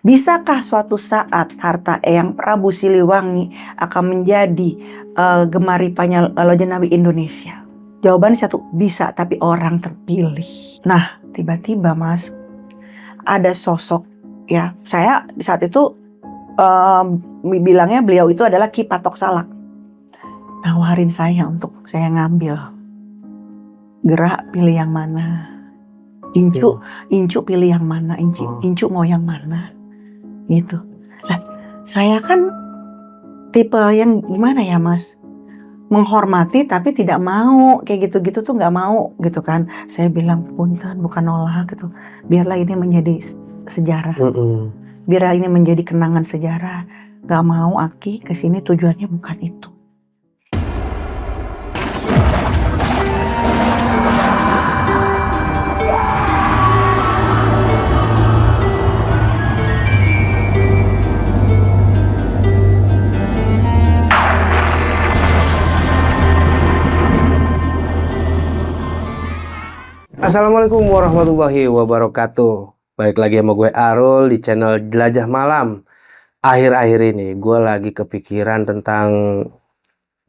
Bisakah suatu saat harta Eyang Prabu Siliwangi akan menjadi Gemaripanya Loja Nabi Indonesia? Jawabannya satu, bisa, tapi orang terpilih. Nah, tiba-tiba Mas, ada sosok ya, saya di saat itu bilangnya beliau itu adalah Ki Patok Salak. Nawarin saya untuk saya ngambil. Gerak pilih yang mana? Incu pilih yang mana? Incu mau yang mana? Gitu. Nah, saya kan tipe yang gimana ya Mas? Menghormati tapi tidak mau kayak gitu-gitu tuh nggak mau gitu kan. Saya bilang punten bukan nolak gitu. Biarlah ini menjadi sejarah. Biarlah ini menjadi kenangan sejarah. Gak mau Aki kesini tujuannya bukan itu. Assalamualaikum warahmatullahi wabarakatuh. Balik lagi sama gue Arul di channel Jelajah Malam. Akhir-akhir ini gue lagi kepikiran tentang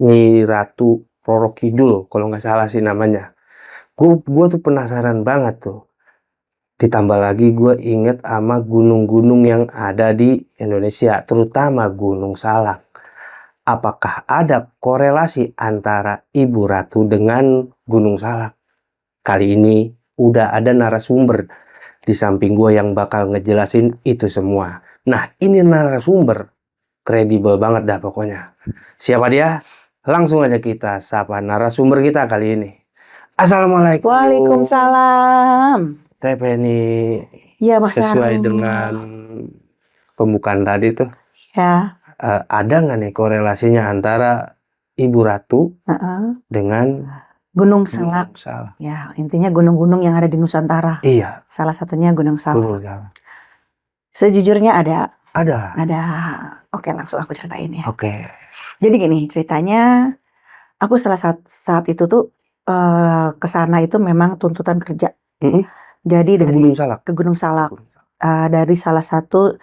Nyi Ratu Roro Kidul, kalau nggak salah sih namanya. Gue tuh penasaran banget tuh. Ditambah lagi gue inget sama gunung-gunung yang ada di Indonesia, terutama Gunung Salak. Apakah ada korelasi antara Ibu Ratu dengan Gunung Salak? Kali ini udah ada narasumber di samping gue yang bakal ngejelasin itu semua. Nah, ini narasumber kredibel banget dah pokoknya. Siapa dia? Langsung aja kita sapa narasumber kita kali ini. Assalamualaikum. Waalaikumsalam. Teh Penny. Iya Mas Sesuai Arul. dengan pembukaan tadi tuh. Ya. Ada nggak nih korelasinya antara Ibu Ratu dengan Gunung Salak. Ya, intinya gunung-gunung yang ada di Nusantara. Iya. Salah satunya Gunung Salak. Gunung Salak. Sejujurnya ada. Ada. Oke, langsung aku ceritain ya. Oke. Jadi gini, ceritanya aku saat itu tuh kesana itu memang tuntutan kerja. Jadi dari ke Gunung Salak. Dari salah satu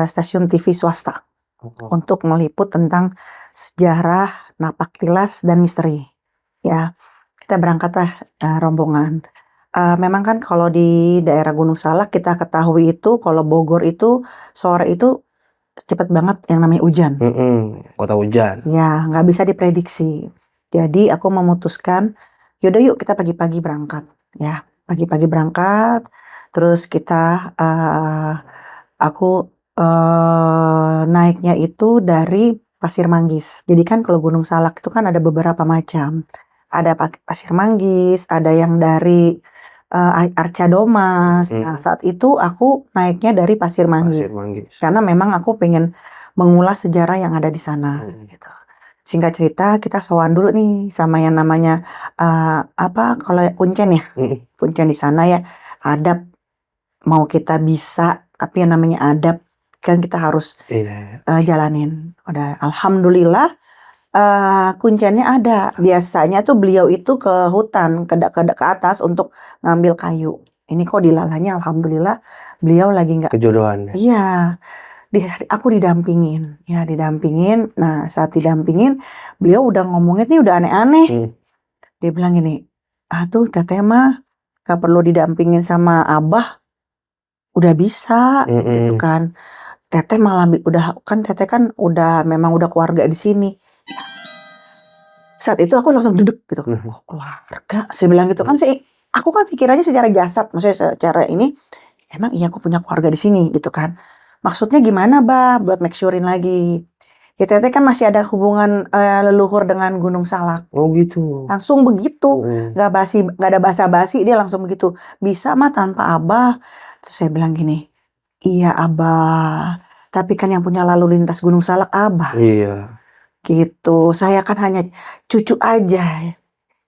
stasiun TV swasta untuk meliput tentang sejarah, napak tilas dan misteri. Ya. Kita berangkat rombongan. Memang kan kalau di daerah Gunung Salak kita ketahui itu kalau Bogor itu sore itu cepet banget yang namanya hujan. Kota hujan. Ya, nggak bisa diprediksi. Jadi aku memutuskan, yaudah yuk kita pagi-pagi berangkat. Ya, pagi-pagi berangkat. Terus kita, aku naiknya itu dari Pasir Manggis. Jadi kan kalau Gunung Salak itu kan ada beberapa macam. Ada Pasir Manggis, ada yang dari Arca Domas. Nah, saat itu aku naiknya dari Pasir Manggis. Karena memang aku pengen mengulas sejarah yang ada di sana. Gitu. Singkat cerita, kita sowan dulu nih sama yang namanya kalau kuncen ya, kuncen di sana ya. Adab mau kita bisa, tapi yang namanya adab kan kita harus jalanin. Udah, alhamdulillah. Kuncennya ada. Biasanya tuh beliau itu ke hutan, ke atas untuk ngambil kayu. Ini kok dilalanya alhamdulillah beliau lagi nggak kejodohan. Iya, aku didampingin. Ya didampingin. Nah saat didampingin beliau udah ngomongnya nih udah aneh-aneh. Dia bilang gini, tuh teteh mah gak perlu didampingin sama abah, udah bisa gitu kan. Teteh malah teteh kan udah memang udah keluarga di sini. Saat itu aku langsung duduk gitu. Oh, keluarga, saya bilang gitu kan. Aku kan pikirannya secara jasad, maksudnya secara ini emang iya aku punya keluarga di sini gitu kan. Maksudnya gimana buat make surein lagi. Ya teteh kan masih ada hubungan leluhur dengan Gunung Salak. Oh gitu. Langsung begitu, nggak ada basa-basi, dia langsung begitu. Bisa mah tanpa abah. Terus saya bilang gini, iya abah, tapi kan yang punya lalu lintas Gunung Salak abah. Iya. Gitu, saya kan hanya cucu aja,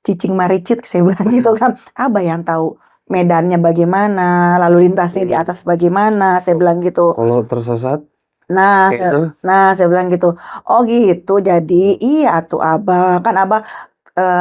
cicing maricit, saya bilang gitu kan. Abah yang tahu medannya bagaimana, lalu lintasnya di atas bagaimana, saya bilang gitu. Kalau tersesat? Nah, saya bilang gitu. Oh gitu, jadi iya tuh abah, kan abah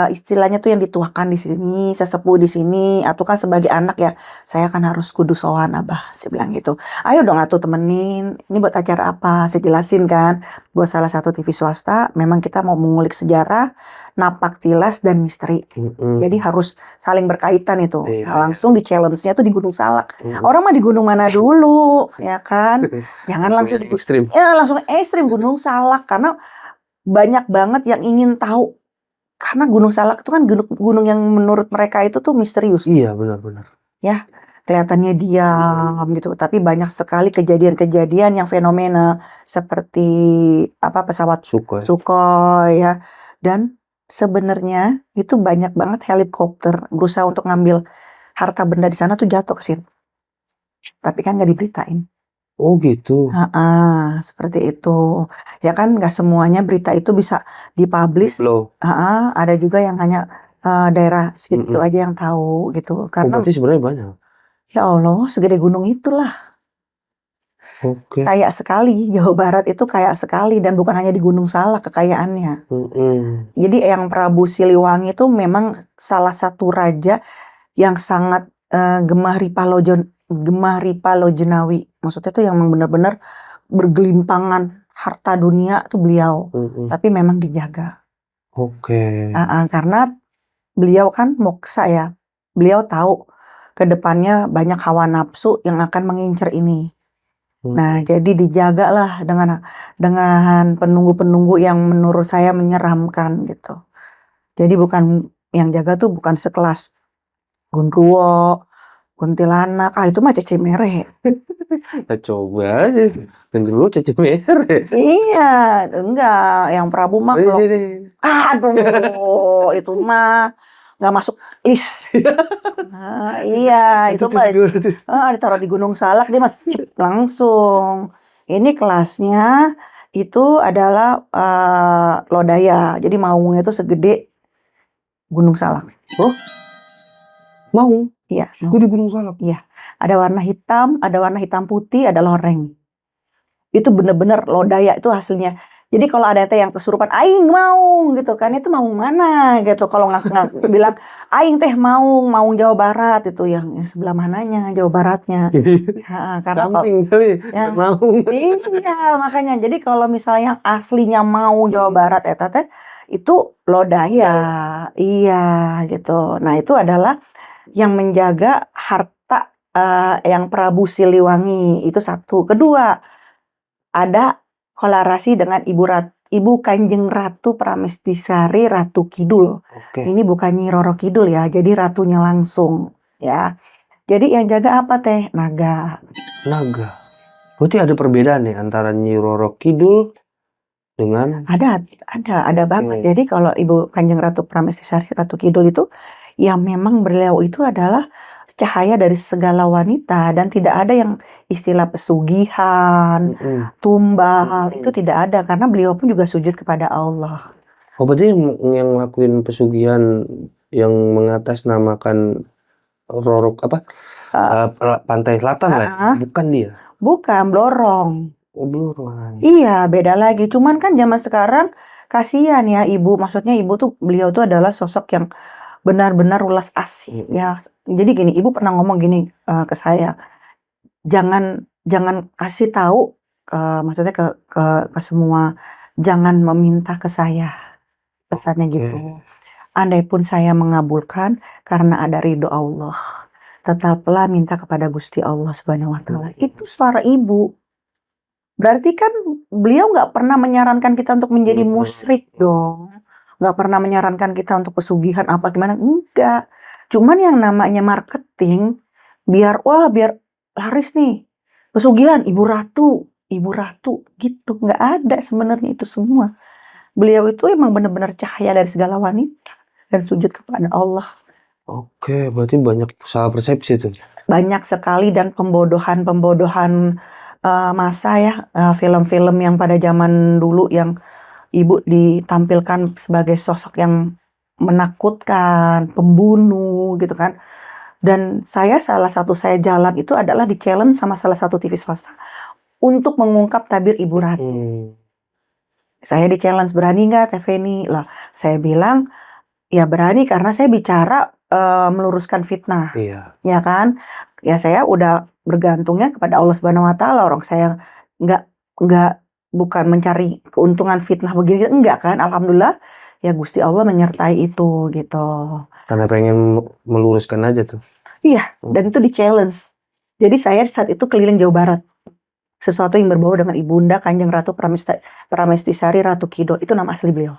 istilahnya tuh yang dituakan di sini, sesepuh di sini, atau kan sebagai anak ya, saya kan harus kudu sowan abah, saya bilang gitu. Ayo dong atuh temenin, ini buat acara apa? Saya jelasin kan, buat salah satu TV swasta, memang kita mau mengulik sejarah, napak tilas dan misteri. Jadi harus saling berkaitan itu. Iya, Nah, langsung di challenge-nya tuh di Gunung Salak. Mm-mm. Orang mah di gunung mana dulu, ya kan? Jangan langsung yang ekstrim. ya langsung ekstrim Gunung Salak karena banyak banget yang ingin tahu. Karena Gunung Salak itu kan gunung yang menurut mereka itu tuh misterius. Iya, benar-benar. Ya, kelihatannya diam gitu, tapi banyak sekali kejadian-kejadian yang fenomena seperti apa pesawat Sukhoi. Sukhoi ya. Dan sebenarnya itu banyak banget helikopter berusaha untuk ngambil harta benda di sana tuh jatuh ke situ. Tapi kan nggak diberitain. Oh gitu. Seperti itu. Ya kan nggak semuanya berita itu bisa dipublish. Low. Ada juga yang hanya daerah segitu aja yang tahu gitu. Oh, Karena berarti sebenarnya banyak. ya Allah, segede gunung itulah. Oke. Kayak sekali, Jawa Barat itu kayak sekali. Dan bukan hanya di Gunung Salak kekayaannya. Jadi yang Prabu Siliwangi itu memang salah satu raja yang sangat gemah Ripalojenawi. Maksudnya tuh yang benar-benar bergelimpangan harta dunia tuh beliau. Tapi memang dijaga. Oke. Karena beliau kan moksa ya. Beliau tahu ke depannya banyak hawa nafsu yang akan mengincar ini. Nah, jadi dijagalah dengan penunggu-penunggu yang menurut saya menyeramkan gitu. Jadi bukan yang jaga tuh bukan sekelas Gundruwo, Kuntilanak, itu mah Cece Mere. Kita coba aja. Dan dulu Cece Mere. Iya, enggak, yang Prabu mah kalau aduh, itu mah nggak masuk list. Nah, iya, itu mah ditaruh di Gunung Salak dia mah cip, langsung. Ini kelasnya itu adalah lodaya. Jadi maungnya itu segede Gunung Salak. Oh, maung? Iya. Gue di Gunung Salak. Iya. Ada warna hitam putih, ada loreng. Itu bener-bener lodaya itu hasilnya. Jadi kalau ada teh yang kesurupan, aing maung gitu kan, itu maung mana gitu. Kalau nggak bilang aing teh maung Jawa Barat itu yang sebelah mananya Jawa Baratnya. Karena Camping kali ya, maung. iya makanya. Jadi kalau misalnya yang aslinya maung Jawa Barat teh itu lodaya, iya gitu. Nah itu adalah yang menjaga harta yang Prabu Siliwangi itu satu. Kedua, ada kolarasi dengan Ibu Kanjeng Ratu Pramestisari Ratu Kidul. Oke. Ini bukan Nyi Roro Kidul ya, jadi ratunya langsung ya. Jadi yang jaga apa teh? Naga. Berarti ada perbedaan nih antara Nyi Roro Kidul dengan ada banget. Jadi kalau Ibu Kanjeng Ratu Pramestisari Ratu Kidul itu yang memang beliau itu adalah cahaya dari segala wanita dan tidak ada yang istilah pesugihan, tumbal, itu tidak ada karena beliau pun juga sujud kepada Allah. Oh, berarti yang ngelakuin pesugihan yang mengatasnamakan Rorok apa? Pantai Selatan lah, bukan dia. Bukan, Blorong. Oh, Blorong. Iya, beda lagi. Cuman kan zaman sekarang kasihan ya ibu, maksudnya beliau tuh adalah sosok yang benar-benar ulas asih ya. Jadi gini, ibu pernah ngomong gini ke saya, jangan kasih tahu maksudnya ke semua, jangan meminta ke saya, pesannya gitu. Andai pun saya mengabulkan karena ada ridho Allah, tetaplah minta kepada Gusti Allah Subhanahu Wa Taala. Itu suara ibu. Berarti kan beliau nggak pernah menyarankan kita untuk menjadi musyrik dong. Nggak pernah menyarankan kita untuk pesugihan apa gimana, enggak. Cuman yang namanya marketing, biar laris nih. Pesugihan ibu ratu gitu. Nggak ada sebenarnya itu semua. Beliau itu emang benar-benar cahaya dari segala wanita dan sujud kepada Allah. Oke, berarti banyak salah persepsi tuh. Banyak sekali dan pembodohan masa ya, film-film yang pada zaman dulu yang ibu ditampilkan sebagai sosok yang menakutkan, pembunuh gitu kan. Dan salah satu saya jalan itu adalah di challenge sama salah satu TV swasta untuk mengungkap tabir Ibu Ratu. Saya di challenge, berani nggak Teh Feni? Lah, saya bilang Ya berani karena saya bicara meluruskan fitnah, Iya. ya kan? Ya saya udah bergantungnya kepada Allah Subhanahu wa taala, orang saya nggak nggak bukan mencari keuntungan fitnah begini, enggak kan? Alhamdulillah ya Gusti Allah menyertai itu gitu. Karena pengen meluruskan aja tuh. Iya, dan itu di-challenge. Jadi saya saat itu keliling Jawa Barat. Sesuatu yang berbau dengan Ibunda Kanjeng Ratu Pramestisari Ratu Kidul, itu nama asli beliau.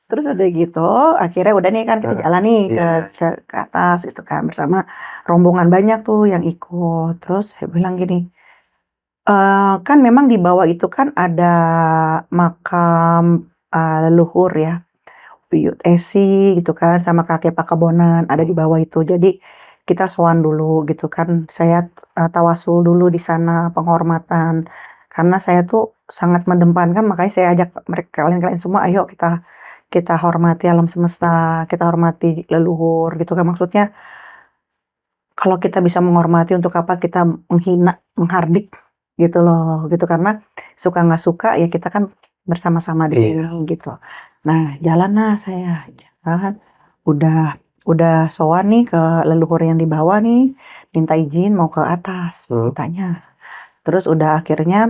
Terus udah gitu, akhirnya udah nih kan kita jalan nih Iya. ke atas gitu kan bersama rombongan banyak tuh yang ikut. Terus saya bilang gini, kan memang di bawah itu kan ada makam leluhur ya, Buyut Esi gitu kan sama kakek Pakebonan ada di bawah itu. Jadi kita sowan dulu gitu kan. Saya tawasul dulu di sana penghormatan. Karena saya tuh sangat mendepankan, makanya saya ajak mereka kalian semua, ayo kita hormati alam semesta, kita hormati leluhur gitu kan. Maksudnya kalau kita bisa menghormati, untuk apa kita menghina, menghardik gitu loh, gitu. Karena suka nggak suka ya kita kan bersama-sama di sini gitu. Nah, jalanlah saya, jalan, udah sowan nih ke leluhur yang di bawah nih, minta izin mau ke atas, ditanya. Terus udah akhirnya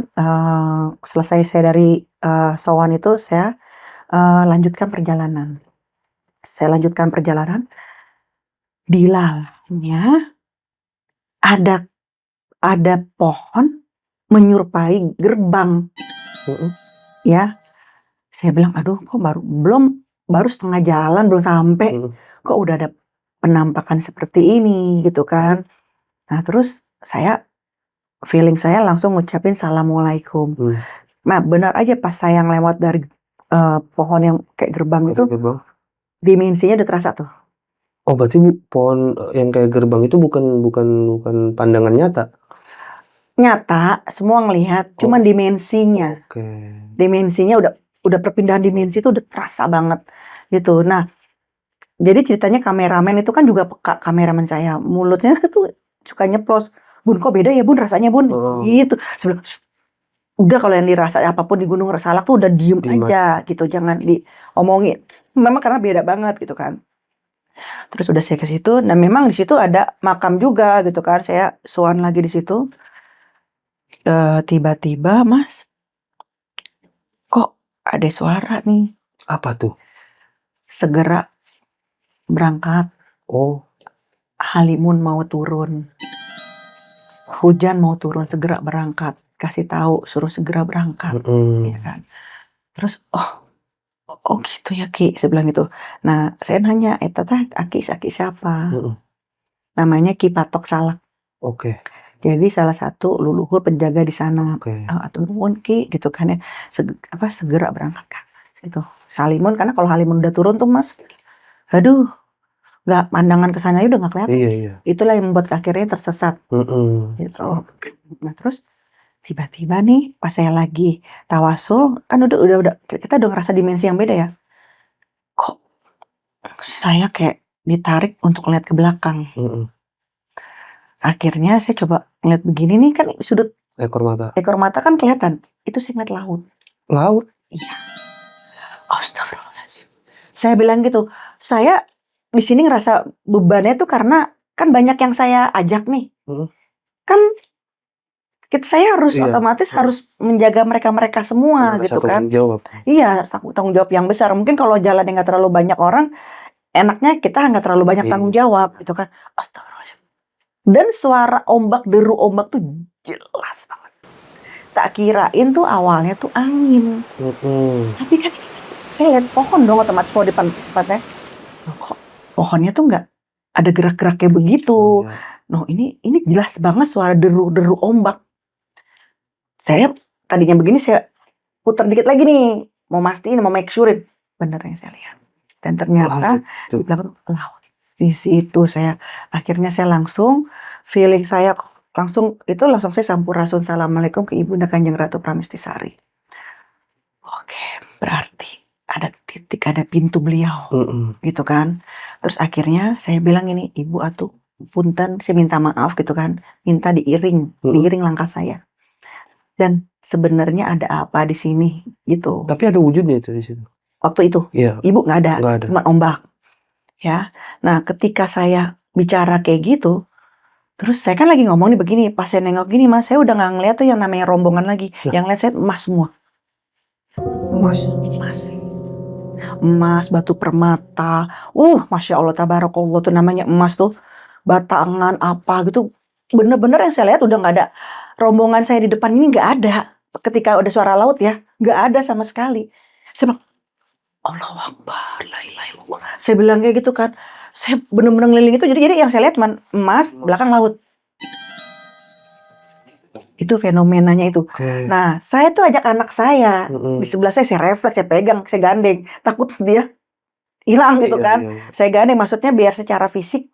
selesai saya dari sowan itu, saya lanjutkan perjalanan. Saya lanjutkan perjalanan, dilalanya ada pohon menyerupai gerbang. Ya, saya bilang, aduh kok baru setengah jalan, belum sampai, kok udah ada penampakan seperti ini gitu kan. Nah terus feeling saya langsung ngucapin Assalamualaikum. Nah benar aja pas saya lewat dari pohon yang kayak gerbang itu, dimensinya udah terasa tuh. Oh berarti pohon yang kayak gerbang itu bukan pandangan nyata? Nyata, semua ngelihat, cuman dimensinya. Dimensinya udah perpindahan dimensi itu udah terasa banget gitu. Nah, jadi ceritanya kameramen itu kan juga peka, kameramen saya. Mulutnya tuh suka nyeplos. Bun, kok beda ya Bun rasanya Bun? Gitu. Sebelum udah, kalau yang dirasa apapun di Gunung Salak tuh udah diem aja gitu, jangan diomongin. Memang karena beda banget gitu kan. Terus udah saya ke situ, dan memang di situ ada makam juga gitu kan. Saya sowan lagi di situ. Tiba-tiba, Mas, kok ada suara nih. Apa tuh? Segera berangkat. Oh. Halimun mau turun. Hujan mau turun, segera berangkat. Kasih tahu, suruh segera berangkat. Ya kan. Terus, oh gitu ya Ki, saya bilang gitu. Nah, saya nanya, teteh Aki siapa? Namanya Ki Patok Salak. Jadi salah satu leluhur penjaga di sana. Atur nuwun Ki gitu kan ya. Segera berangkat ke atas gitu. Halimun, karena kalau Halimun udah turun tuh Mas, aduh, nggak, pandangan ke sana udah nggak kelihatan. Iya. Itulah yang membuat akhirnya tersesat. Gitu. Nah terus tiba-tiba nih pas saya lagi tawasul, kan udah kita udah ngerasa dimensi yang beda ya. Kok saya kayak ditarik untuk lihat ke belakang. Akhirnya saya coba ngeliat begini nih, kan sudut ekor mata kan kelihatan. Itu saya ngeliat laut. Laut? Iya. Astagfirullahaladzim. Saya bilang gitu, saya di sini ngerasa bebannya tuh karena kan banyak yang saya ajak nih. Kan saya harus otomatis harus menjaga mereka semua gitu kan. Iya, tanggung jawab yang besar. Mungkin kalau jalan yang nggak terlalu banyak orang, enaknya kita nggak terlalu banyak tanggung jawab gitu kan. Astagfirullahaladzim. Dan suara ombak, deru ombak tuh jelas banget. Tak kirain tuh awalnya tuh angin. Tapi kan saya lihat pohon dong, otomatis mau depan-depannya. Kok pohonnya tuh nggak ada gerak-geraknya begitu. Noh, ini jelas banget suara deru ombak. Saya tadinya begini, saya putar dikit lagi nih, mau mastiin, mau make sure bener yang saya lihat. Dan ternyata di belakang laut. Di situ akhirnya saya langsung feeling saya langsung saya sampurasun Assalamualaikum ke Ibunda Kanjeng Ratu Pramestisari. Oke, berarti ada titik, ada pintu beliau, gitu kan. Terus akhirnya saya bilang ini, Ibu atuh punten, saya minta maaf gitu kan, minta diiring langkah saya. Dan sebenarnya ada apa di sini gitu. Tapi ada wujudnya itu di situ. Waktu itu, Iya. Ibu nggak ada, cuma ombak. ya. Nah, ketika saya bicara kayak gitu, terus saya kan lagi ngomong nih begini, pas saya nengok gini Mas, saya udah nggak ngeliat tuh yang namanya rombongan lagi, Lah. yang lihat saya emas semua. Emas. Emas. Emas, batu permata, Masya Allah, tabarakallah tuh namanya emas tuh, batangan apa gitu, bener-bener yang saya lihat udah nggak ada, rombongan saya di depan ini nggak ada, ketika udah suara laut ya, nggak ada sama sekali. Saya bilang, Allahu Akbar, la ilaha illallah. Saya bilang kayak gitu kan, saya bener-bener ngeliling itu, jadi yang saya lihat cuma emas, belakang laut. Itu fenomenanya itu. Oke. Nah, saya tuh ajak anak saya, Mm-mm. di sebelah saya refleks, saya pegang, saya gandeng, takut dia hilang gitu Iya, kan. iya, iya. Saya gandeng maksudnya biar secara fisik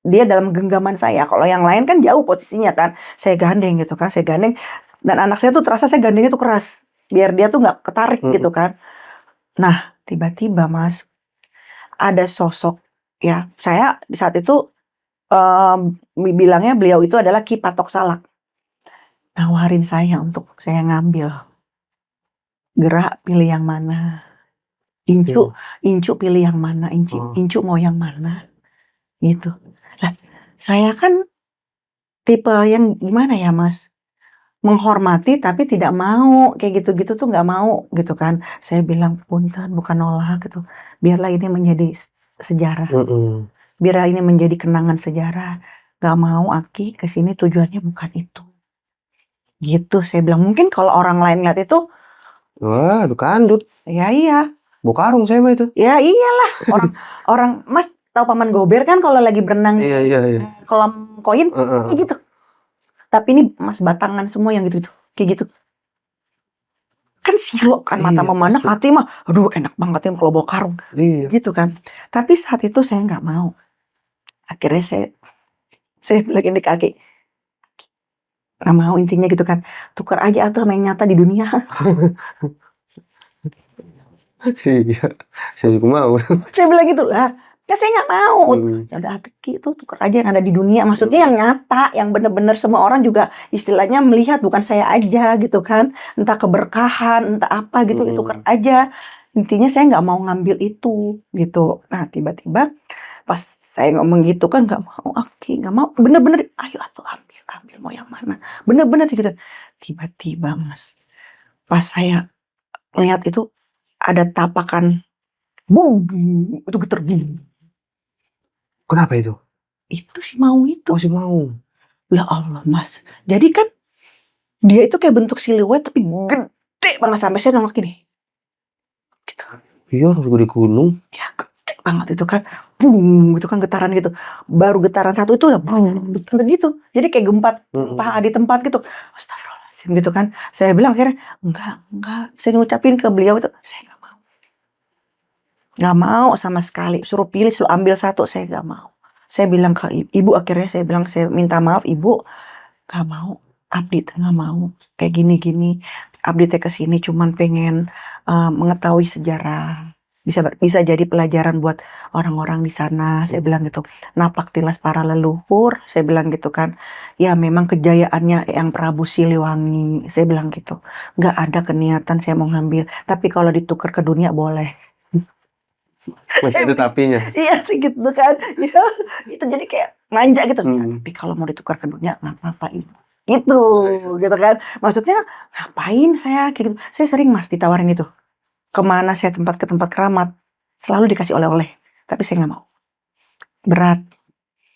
dia dalam genggaman saya. Kalau yang lain kan jauh posisinya kan. Saya gandeng gitu kan, saya gandeng. Dan anak saya tuh terasa saya gandengnya tuh keras. Biar dia tuh nggak ketarik gitu kan. Nah, tiba-tiba Mas, ada sosok ya. Saya di saat itu bilangnya beliau itu adalah Ki Patok Salak. Nawarin saya untuk saya ngambil. Gerak pilih yang mana. Incu pilih yang mana, Incu mau yang mana, gitu. Lah, saya kan tipe yang gimana ya Mas, menghormati tapi tidak mau, kayak gitu-gitu tuh nggak mau, gitu kan. Saya bilang, punten bukan nolak gitu, biarlah ini menjadi sejarah, biarlah ini menjadi kenangan sejarah, nggak mau Aki kesini tujuannya bukan itu. Gitu saya bilang, mungkin kalau orang lain lihat itu, Wah, aduh kandut. ya iya. Bawa karung saya mah itu. Ya iyalah, orang Mas tahu Paman Gober kan kalau lagi berenang Iya, iya, iya. kolam koin kayak gitu. Tapi ini Mas batangan semua yang gitu-gitu, kayak gitu. Kan silo kan mata Iya, memandang, pasti. hati mah aduh enak banget ya kalau bawa karung. Iya. Gitu kan. Tapi saat itu saya nggak mau. Akhirnya saya bilang di kaki. Nggak mau intinya gitu kan. Tukar aja atau sama yang nyata di dunia. Iya, saya juga mau. Saya bilang gitu lah. Kan saya nggak mau. Ya udah Aki itu tukar aja yang ada di dunia. Maksudnya yang nyata, yang bener-bener semua orang juga istilahnya melihat, bukan saya aja gitu kan. Entah keberkahan, entah apa gitu, ditukar aja. Intinya saya nggak mau ngambil itu gitu. Nah tiba-tiba pas saya ngomong gitu kan, nggak mau Aki, nggak mau. Bener-bener, ayo atuh ambil mau yang mana. Bener-bener gitu. Tiba-tiba Mas, pas saya lihat itu ada tapakan, boom, itu getar, boom. Kenapa itu? Itu si mau itu. Oh, si mau. Ya Allah Mas. Jadi kan dia itu kayak bentuk siluet tapi gede banget sampai saya nengok gini. Gitu. Iya, harus gede gunung. Ya gede banget itu kan. Boom, gitu kan getaran gitu. Baru getaran satu itu ya boom, gitu. Jadi kayak gempa di tempat gitu. Astagfirullahaladzim gitu kan. Saya bilang akhirnya, enggak. Saya ngucapin ke beliau itu, saya nggak mau. Nggak mau sama sekali. Suruh pilih, suruh ambil satu, saya nggak mau. Saya bilang ke ibu, akhirnya saya bilang, saya minta maaf ibu, nggak mau. Abdi nggak mau kayak gini-gini. Abdi teh kesini cuman pengen mengetahui sejarah. Bisa jadi pelajaran buat orang-orang di sana. Saya bilang gitu. Napak tilas para leluhur. Saya bilang gitu kan. Ya memang kejayaannya yang Prabu Siliwangi. Saya bilang gitu. Nggak ada keniatan saya mau ngambil. Tapi kalau ditukar ke dunia boleh. Masih ada tapinya. Iya sih gitu kan. Ya, itu jadi kayak manja gitu. Ya, tapi kalau mau ditukar ke dunia nggak apa-apa ibu. Gitu kan. Maksudnya ngapain saya kayak gitu. Saya sering Mas ditawarin itu. Kemana saya ke tempat keramat. Selalu dikasih oleh-oleh. Tapi saya nggak mau. Berat.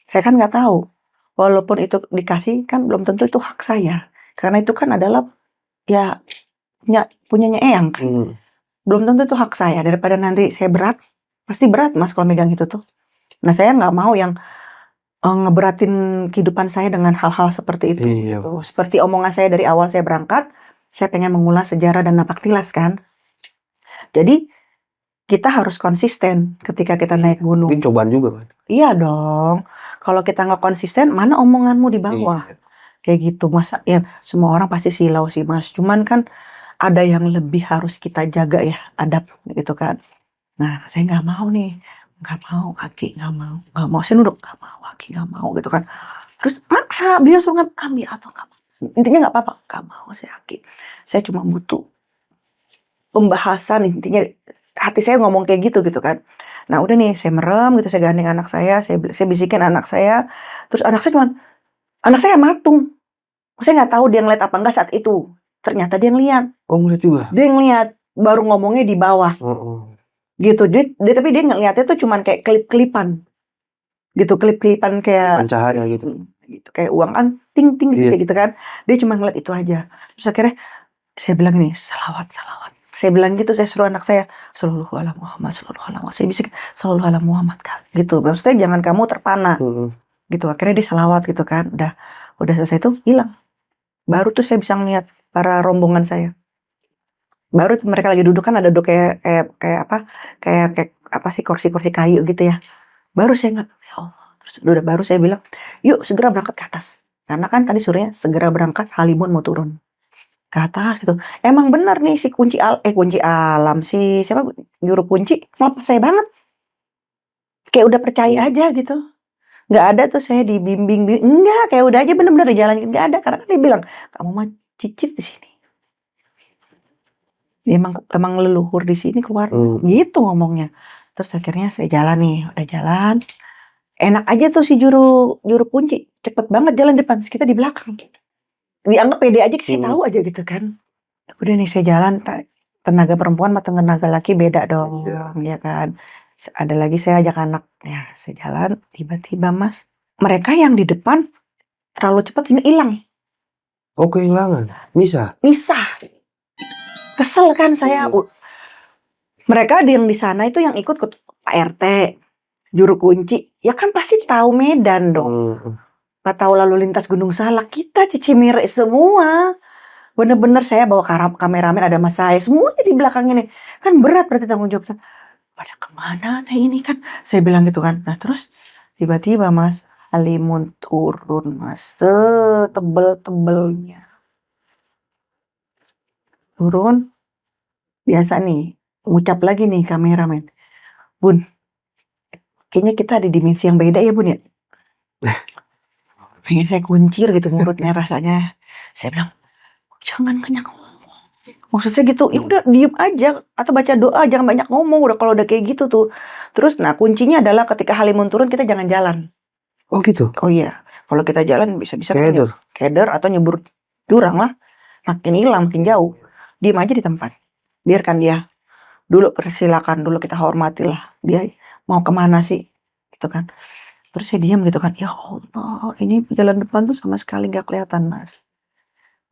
Saya kan nggak tahu. Walaupun itu dikasih kan belum tentu itu hak saya. Karena itu kan adalah ya punyanya Eyang kan. Belum tentu itu hak saya. Daripada nanti saya berat. Pasti berat Mas kalau megang itu tuh. Nah saya nggak mau yang ngeberatin kehidupan saya dengan hal-hal seperti itu. Iya. Gitu. Seperti omongan saya dari awal saya berangkat, saya pengen mengulas sejarah dan napak tilas kan. Jadi kita harus konsisten ketika kita naik gunung. Mungkin cobaan juga, Pak. Iya dong. Kalau kita nggak konsisten, mana omonganmu di bawah? Iya. Kayak gitu. Masa ya semua orang pasti silau sih Mas. Cuman kan ada yang lebih harus kita jaga ya, adab gitu kan. Nah saya nggak mau nih. Nggak mau, Aki nggak mau, saya nurut, nggak mau, Aki nggak mau gitu kan. Terus maksa, beliau suruh ambil atau nggak mau. Intinya nggak apa-apa, nggak mau saya Aki. Saya cuma butuh pembahasan, intinya hati saya ngomong kayak gitu kan. Nah udah nih saya merem gitu, saya gandeng anak saya bisikin anak saya, terus anak saya matung. Saya nggak tahu dia ngeliat apa enggak saat itu. Ternyata dia ngeliat. Oh, ngeliat juga? Dia ngeliat, baru ngomongnya di bawah. Gitu. Tapi dia ngeliatnya tuh cuman kayak klip-klipan. Gitu, klip-klipan kayak Cahaya gitu. gitu, kayak uang kan ting ting Iya. kayak gitu kan. Dia cuma ngeliat itu aja. Terus akhirnya saya bilang ini, salawat. Saya bilang gitu, saya suruh anak saya, sallallahu ala Muhammad, sallallahu ala Muhammad. Saya bisik, sallallahu ala Muhammad kan. Gitu. Maksudnya jangan kamu terpana. Gitu. Akhirnya dia salawat gitu kan. Udah selesai tuh hilang. Baru tuh saya bisa ngeliat para rombongan saya. Baru tuh mereka lagi duduk kan, ada duduk kayak apa sih, kursi-kursi kayu gitu ya. Baru saya ngeliat, ya Allah. Terus udah baru saya bilang, yuk segera berangkat ke atas. Karena kan tadi suruhnya segera berangkat, Halimun mau turun ke atas gitu. Emang benar nih si kunci alam, si siapa juru kunci ngelepas saya banget. Kayak udah percaya aja gitu. Nggak ada tuh saya dibimbing, enggak, kayak udah aja bener-bener dijalanin, nggak ada. Karena kan dia bilang, kamu mah cicit di sini. Dia emang leluhur di sini keluar gitu ngomongnya. Terus akhirnya saya jalan nih, udah jalan. Enak aja tuh si juru kunci, cepet banget jalan depan, kita di belakang. Dianggap pede aja, saya tahu aja gitu kan. Udah nih saya jalan, tenaga perempuan sama tenaga laki beda dong, ya kan. Ada lagi saya ajak anak, ya saya jalan, tiba-tiba Mas, mereka yang di depan terlalu cepat sehingga hilang. Oh, kehilangan, misah. Kesel kan saya. Mereka yang di sana itu yang ikut Pak RT, juru kunci, ya kan pasti tahu medan dong. Nggak tahu lalu lintas Gunung Salak, kita Cicimire semua. Bener-bener saya bawa kameramen, ada mas saya, semuanya di belakang ini. Kan berat berarti tanggung jawab. Pada kemana teh ini kan? Saya bilang gitu kan. Nah terus tiba-tiba Mas, Halimun turun Mas, setebel-tebelnya. Turun, biasa nih, ngucap lagi nih kameramen. Bun, kayaknya kita ada dimensi yang beda ya Bun ya. Pengen saya kuncir gitu mulutnya rasanya. Saya bilang, jangan banyak ngomong. Maksudnya gitu, ya udah diem aja atau baca doa, jangan banyak ngomong. Udah kalau udah kayak gitu tuh. Terus nah kuncinya adalah ketika Halimun turun kita jangan jalan. Oh gitu. Oh iya, kalau kita jalan bisa-bisa Keder atau nyebur jurang lah. Makin hilang, makin jauh. Diem aja di tempat. Biarkan dia. Dulu persilakan, dulu kita hormati lah. Dia mau kemana sih? Gitu kan. Terus saya diam gitu kan. Ya Allah, ini jalan depan tuh sama sekali gak kelihatan Mas.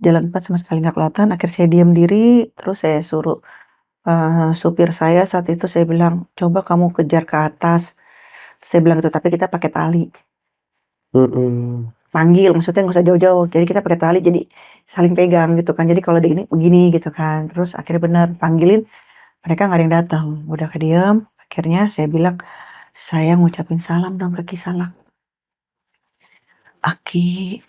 Jalan depan sama sekali gak kelihatan. Akhirnya saya diam diri. Terus saya suruh supir saya saat itu, saya bilang, coba kamu kejar ke atas. Saya bilang gitu, tapi kita pakai tali. Panggil, maksudnya nggak usah jauh-jauh. Jadi kita pakai tali, jadi saling pegang gitu kan. Jadi kalau begini gitu kan. Terus akhirnya benar panggilin, mereka nggak ada yang datang. Udah kediam. Akhirnya saya bilang, saya ngucapin salam dong ke Ki Salak. Aki,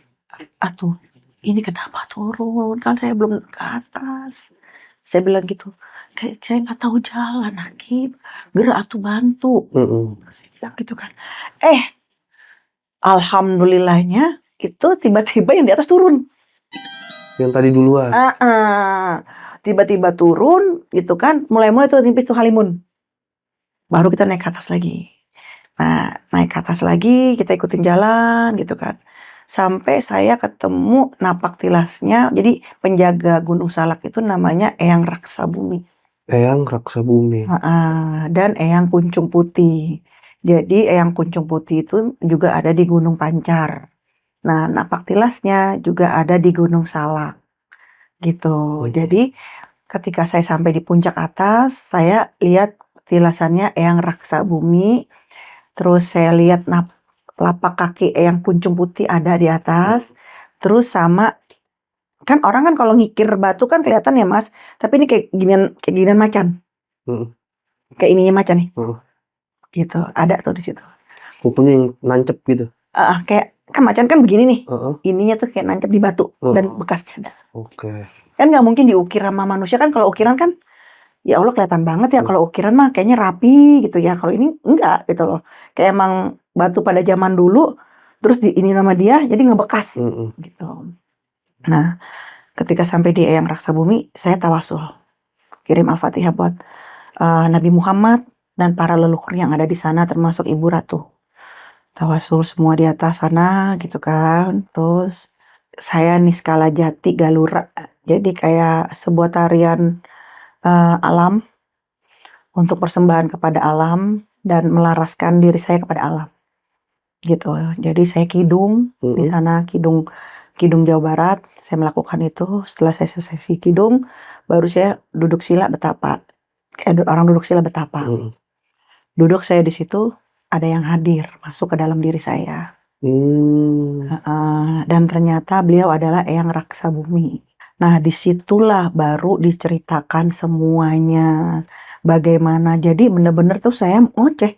atuh, ini kenapa turun? Kan saya belum ke atas. Saya bilang gitu, kayak saya nggak tahu jalan, Aki. Gerak atuh bantu. Saya bilang gitu kan. Alhamdulillahnya itu tiba-tiba yang di atas turun. Yang tadi duluan. Tiba-tiba turun gitu kan. Mulai-mulai tuh nipis tuh Halimun. Baru kita naik ke atas lagi. Nah, naik ke atas lagi, kita ikutin jalan gitu kan. Sampai saya ketemu napak tilasnya. Jadi penjaga Gunung Salak itu namanya Eyang Raksa Bumi. Eyang Raksa Bumi. Dan Eyang Kuncung Putih. Jadi Eyang Kuncung Putih itu juga ada di Gunung Pancar. Nah, napak tilasnya juga ada di Gunung Salak. Gitu. Jadi ketika saya sampai di puncak atas, saya lihat tilasannya Eyang Raksa Bumi. Terus saya lihat lapak kaki Eyang Kuncung Putih ada di atas. Terus sama, kan orang kan kalau ngikir batu kan kelihatan ya Mas. Tapi ini kayak ginian macan. Kayak ininya macan nih. Gitu, ada tuh di situ. Kukunya yang nancep gitu. Kayak kan macan kan begini nih. Ininya tuh kayak nancep di batu dan bekasnya ada. Kan nggak mungkin diukir sama manusia kan. Kalau ukiran kan ya Allah kelihatan banget ya. Kalau ukiran mah kayaknya rapi gitu ya. Kalau ini enggak gitu loh. Kayak emang batu pada zaman dulu terus ini nama dia jadi ngebekas gitu. Nah, ketika sampai di Eyang Raksa Bumi, saya tawasul. Kirim Al-Fatihah buat Nabi Muhammad dan para leluhur yang ada di sana termasuk Ibu Ratu. Tawasul semua di atas sana gitu kan. Terus saya Niskala Jati Galura. Jadi kayak sebuah tarian alam untuk persembahan kepada alam dan melaraskan diri saya kepada alam. Gitu. Jadi saya kidung di sana, kidung Jawa Barat. Saya melakukan itu. Setelah saya selesai kidung, baru saya duduk sila betapa. Kayak orang duduk sila betapa. Duduk saya di situ, ada yang hadir masuk ke dalam diri saya. Dan ternyata beliau adalah Eyang Raksa Bumi. Nah, disitulah baru diceritakan semuanya. Bagaimana, jadi bener-bener tuh saya ngoceh.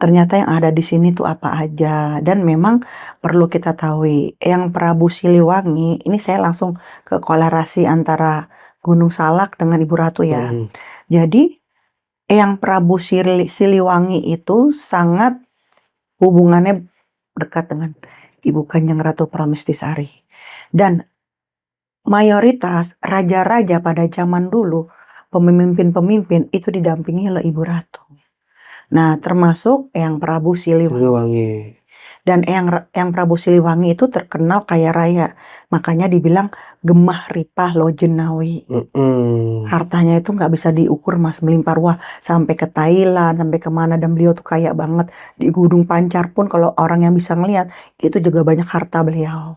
Ternyata yang ada di sini tuh apa aja. Dan memang perlu kita tahu, Eyang Prabu Siliwangi, ini saya langsung ke kolerasi antara Gunung Salak dengan Ibu Ratu ya. Jadi, Eyang Prabu Siliwangi itu sangat hubungannya dekat dengan Ibu Kanjeng Ratu Pramestisari. Dan mayoritas raja-raja pada zaman dulu, pemimpin-pemimpin itu didampingi oleh Ibu Ratu. Nah, termasuk Eyang Prabu Siliwangi. Dan Eyang Prabu Siliwangi itu terkenal kaya raya. Makanya dibilang gemah ripah lojenawi. Hartanya itu nggak bisa diukur, Mas, melimpah ruah. Sampai ke Thailand, sampai kemana. Dan beliau tuh kaya banget. Di Gunung Pancar pun kalau orang yang bisa ngelihat, itu juga banyak harta beliau.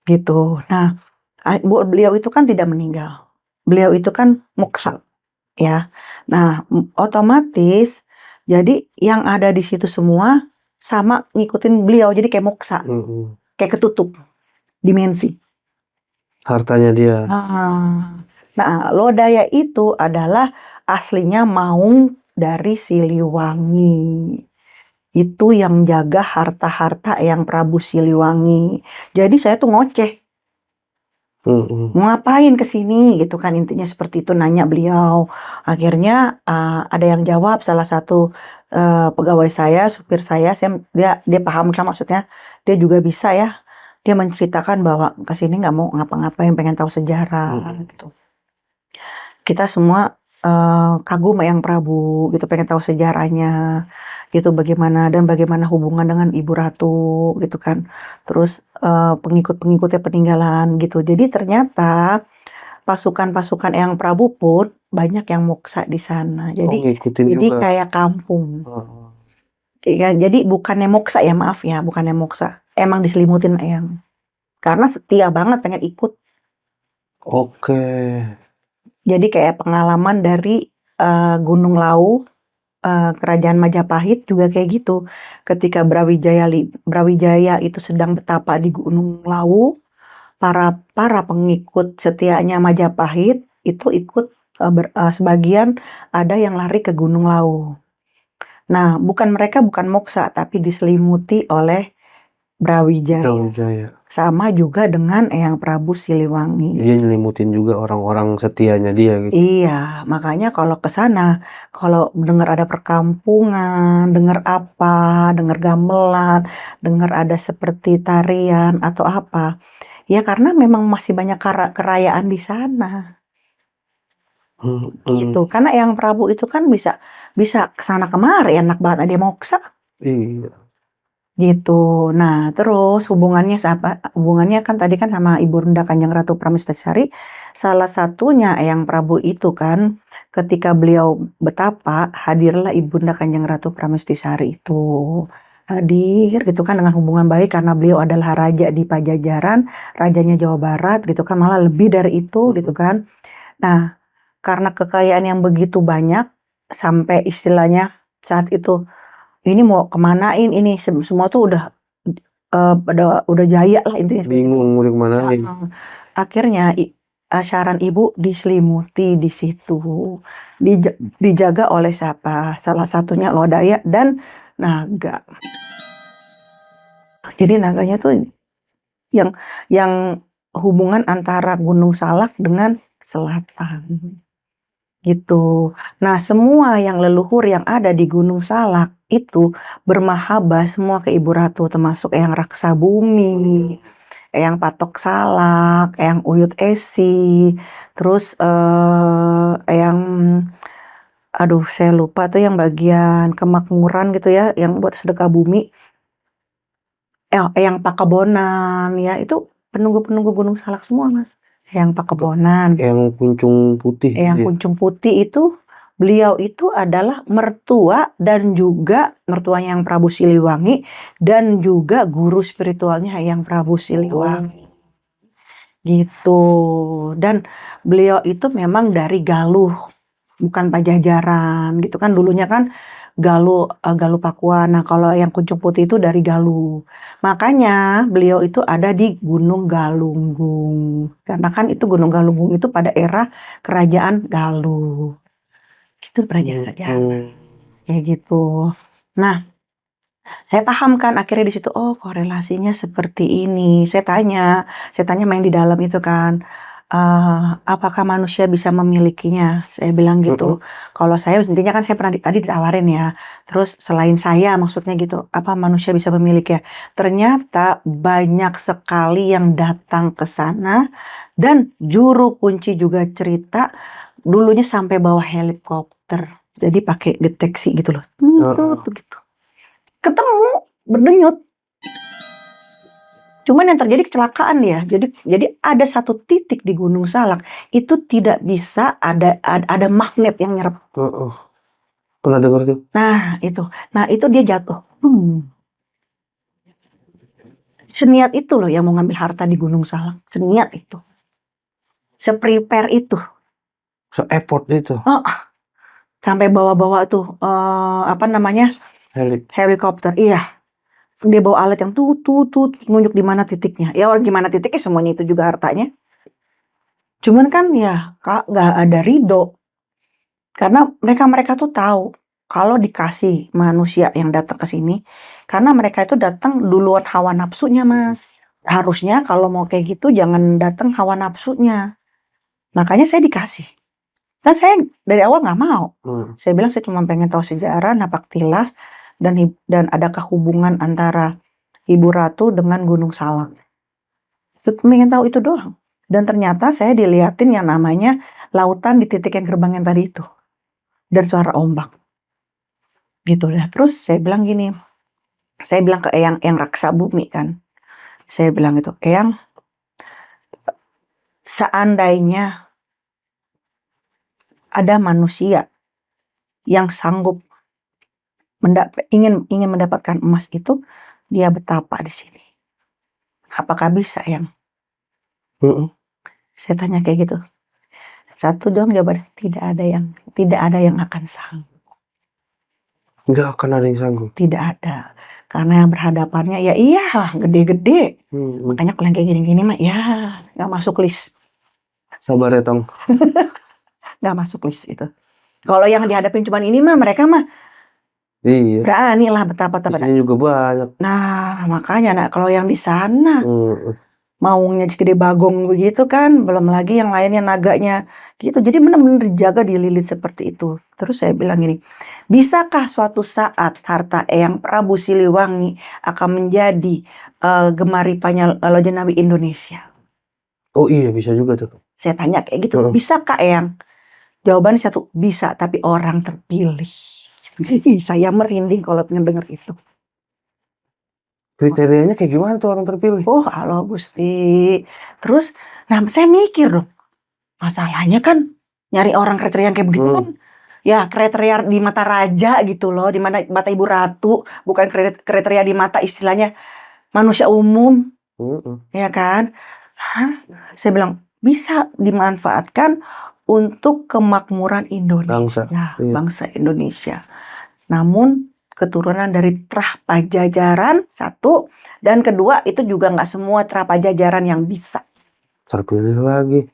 Gitu. Nah, beliau itu kan tidak meninggal. Beliau itu kan moksa. Ya. Nah, otomatis jadi yang ada di situ semua sama ngikutin beliau, jadi kayak moksa, kayak ketutup dimensi. Hartanya dia. Nah, Lodaya itu adalah aslinya maung dari Siliwangi. Itu yang jaga harta-harta Eyang Prabu Siliwangi. Jadi saya tuh ngoceh. Mau ngapain kesini gitu kan, intinya seperti itu, nanya beliau. Akhirnya ada yang jawab, salah satu pegawai saya, supir saya, dia paham kan maksudnya, dia juga bisa ya, dia menceritakan bahwa kesini nggak mau ngapa-ngapain, pengen tahu sejarah gitu. Kita semua kagum Eyang Prabu gitu, pengen tahu sejarahnya gitu, bagaimana hubungan dengan Ibu Ratu gitu kan. Terus pengikut-pengikutnya peninggalan gitu. Jadi ternyata pasukan-pasukan Eyang Prabu pun banyak yang moksa di sana. Jadi juga. kayak kampung. Ya, jadi bukannya moksa ya, maaf ya, bukannya moksa. Emang diselimutin Eyang. Karena setia banget pengen ikut. Jadi kayak pengalaman dari Gunung Lawu, kerajaan Majapahit juga kayak gitu. Ketika Brawijaya itu sedang betapa di Gunung Lawu, para pengikut setianya Majapahit itu ikut, sebagian ada yang lari ke Gunung Lawu. Nah, mereka bukan moksa, tapi diselimuti oleh Brawijaya. Sama juga dengan Eyang Prabu Siliwangi. Dia nyelimutin juga orang-orang setianya dia gitu. Iya, makanya kalau ke sana, kalau dengar ada perkampungan, dengar gamelan, dengar ada seperti tarian atau apa, ya karena memang masih banyak kerayaan di sana. Gitu. Karena Eyang Prabu itu kan bisa kesana kemari, enak banget, dia moksa. Iya. Gitu. Nah, terus hubungannya kan tadi kan sama Ibu Runda Kanjeng Ratu Pramestisari. Salah satunya Eyang Prabu itu kan ketika beliau betapa, hadirlah Ibu Runda Kanjeng Ratu Pramestisari itu. Hadir gitu kan dengan hubungan baik karena beliau adalah raja di Pajajaran, rajanya Jawa Barat gitu kan, malah lebih dari itu gitu kan. Nah, karena kekayaan yang begitu banyak sampai istilahnya saat itu, ini mau kemanain ini, semua tuh udah jaya lah intinya. Bingung mau kemanain. Akhirnya saran ibu diselimuti di situ, dijaga oleh siapa? Salah satunya Lodaya dan naga. Jadi naganya tuh yang hubungan antara Gunung Salak dengan selatan. Gitu. Nah, semua yang leluhur yang ada di Gunung Salak itu bermahabbah semua ke Ibu Ratu, termasuk Eyang Raksa Bumi, Eyang Patok Salak, Eyang Uyut Esi, terus Eyang, aduh saya lupa tuh yang bagian kemakmuran gitu ya, yang buat sedekah bumi. Eyang Pakebonan ya, itu penunggu-penunggu Gunung Salak semua Mas. Eyang Pakebonan. Yang kuncung putih Eyang ya. Kuncung Putih itu, beliau itu adalah mertua dan juga mertuanya yang Prabu Siliwangi dan juga guru spiritualnya yang Prabu Siliwangi. Gitu. Dan beliau itu memang dari Galuh, bukan Pajajaran gitu kan. Dulunya kan Galuh, Galuh Pakuan. Nah, kalau yang Kuncung Putih itu dari Galuh. Makanya beliau itu ada di Gunung Galunggung. Karena kan itu Gunung Galunggung itu pada era kerajaan Galuh. Gitu sejarah. Kayak gitu. Nah, saya paham kan akhirnya di situ, oh korelasinya seperti ini. Saya tanya main di dalam itu kan, apakah manusia bisa memilikinya? Saya bilang gitu. Kalau saya intinya kan saya pernah tadi ditawarin ya. Terus selain saya maksudnya gitu, apa manusia bisa memiliki ya? Ternyata banyak sekali yang datang ke sana dan juru kunci juga cerita dulunya sampai bawa helikopter. Jadi pakai deteksi gitu loh. Gitu. Ketemu berdenyut. Cuman yang terjadi kecelakaan ya. Jadi ada satu titik di Gunung Salak itu tidak bisa ada magnet yang nyerap. Pernah dengar tuh. Nah itu dia jatuh. Seniat itu loh yang mau ngambil harta di Gunung Salak. Seniat itu. Se-prepare itu. Se-effort itu. Sampai bawa-bawa tuh apa namanya? Helikopter. Iya. Dia bawa alat yang nunjuk di mana titiknya. Ya orang gimana titiknya semuanya itu juga hartanya. Cuman kan ya Kak nggak ada ridho. Karena mereka tuh tahu kalau dikasih manusia yang datang ke sini, karena mereka itu datang duluan hawa nafsunya Mas. Harusnya kalau mau kayak gitu jangan datang hawa nafsunya. Makanya saya dikasih. Kan saya dari awal nggak mau. Saya bilang saya cuma pengen tahu sejarah, napak tilas, dan adakah hubungan antara Ibu Ratu dengan Gunung Salak. Pengen tahu itu doang. Dan ternyata saya diliatin yang namanya lautan di titik yang gerbang yang tadi itu. Dan suara ombak. Gitu dah. Terus saya bilang gini. Saya bilang ke Eyang Raksa Bumi kan. Saya bilang itu, Eyang, seandainya ada manusia yang sanggup ingin mendapatkan emas itu, dia betapa di sini. Apakah bisa, Eyang? Saya tanya kayak gitu. Satu doang jawabannya, tidak ada yang akan sanggup. Nggak akan ada yang sanggup. Tidak ada. Karena yang berhadapannya ya iya gede-gede. Makanya kalau yang kayak gini-gini mah ya nggak masuk list. Sabar ya Tong. Nggak masuk list itu. Kalau yang dihadapin cuma ini mah mereka mah iya. Berani lah betapa. Ini juga banyak. Nah makanya kalau yang di sana maunya gede bagong begitu kan, belum lagi yang lainnya naganya gitu. Jadi benar-benar dijaga, dililit seperti itu. Terus saya bilang gini, bisakah suatu saat harta Eyang Prabu Siliwangi akan menjadi Gemaripannya Lojenawi Indonesia? Oh iya bisa juga tuh. Saya tanya kayak gitu, bisakah Eyang? Jawabannya satu, bisa, tapi orang terpilih. Saya merinding kalau mendengar itu. Kriterianya kayak gimana tuh orang terpilih? Oh halo Gusti. Terus, saya mikir dong, masalahnya kan nyari orang kriteria yang kayak begitu kan, ya kriteria di mata raja gitu loh, di mata Ibu Ratu, bukan kriteria di mata istilahnya manusia umum, ya kan? Saya bilang bisa dimanfaatkan untuk kemakmuran Indonesia, bangsa Indonesia. Namun keturunan dari Trah Pajajaran satu, dan kedua itu juga nggak semua Trah Pajajaran yang bisa terpilih lagi.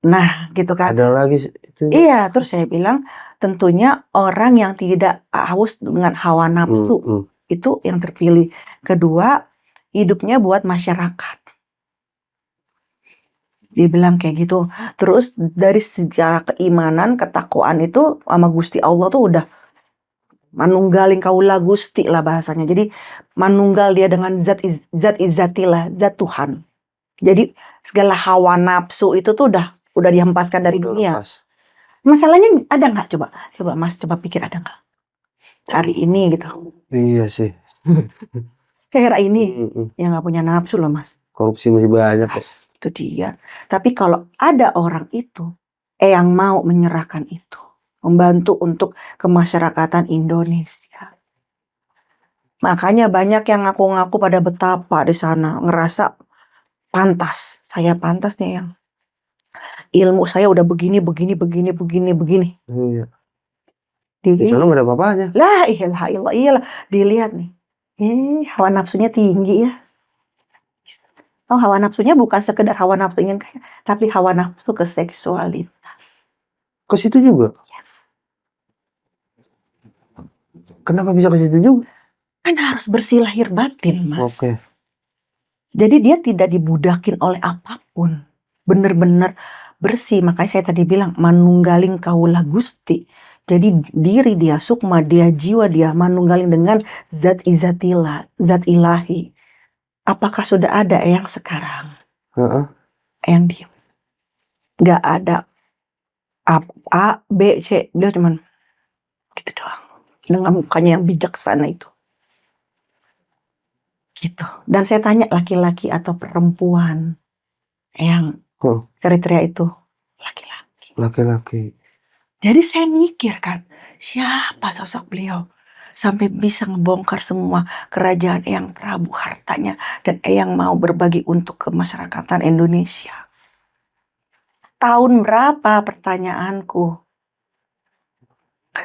Nah gitu kan. Ada lagi itu. Iya, terus saya bilang tentunya orang yang tidak haus dengan hawa nafsu itu yang terpilih. Kedua, hidupnya buat masyarakat. Dibilang kayak gitu. Terus dari sejarah keimanan, ketakwaan itu sama Gusti Allah tuh udah manunggalin kaula Gusti lah bahasanya. Jadi manunggal dia dengan zat izzatilah, zat Tuhan. Jadi segala hawa nafsu itu tuh udah dihempaskan dari Udah dunia. lepas. Masalahnya ada nggak coba? Coba Mas coba pikir ada nggak hari ini gitu? Iya sih. Kayak ini Mm-mm. yang nggak punya nafsu loh Mas. Korupsi masih banyak kok. Itu dia. Tapi kalau ada orang itu yang mau menyerahkan itu, membantu untuk kemasyarakatan Indonesia. Makanya banyak yang ngaku-ngaku pada betapa di sana ngerasa pantas. Saya pantas nih yang ilmu saya udah begini. Iya. Di Di sana nggak ada apa-apanya. lah iyalah dilihat nih. Hawa nafsunya tinggi ya. Oh, hawa nafsunya bukan sekedar hawa nafsu ingin kaya, tapi hawa nafsu ke seksualitas. Ke situ juga. Yes. Kenapa bisa ke situ juga? Kan harus bersih lahir batin, Mas. Oke. Jadi dia tidak dibudakin oleh apapun. Benar-benar bersih. Makanya saya tadi bilang manunggaling kaula Gusti. Jadi diri dia, sukma dia, jiwa dia manunggaling dengan zat izatilah, zat ilahi. Apakah sudah ada yang sekarang? Heeh. Yang diem. Gak ada A, B, C. Dia cuman gitu doang. Dengan mukanya yang bijaksana itu. Gitu. Dan saya tanya laki-laki atau perempuan yang kriteria itu laki-laki. Laki-laki. Jadi saya mikir kan, siapa sosok beliau sampai bisa ngebongkar semua kerajaan Eyang Prabu hartanya dan Eyang mau berbagi untuk kemasyarakatan Indonesia. Tahun berapa pertanyaanku?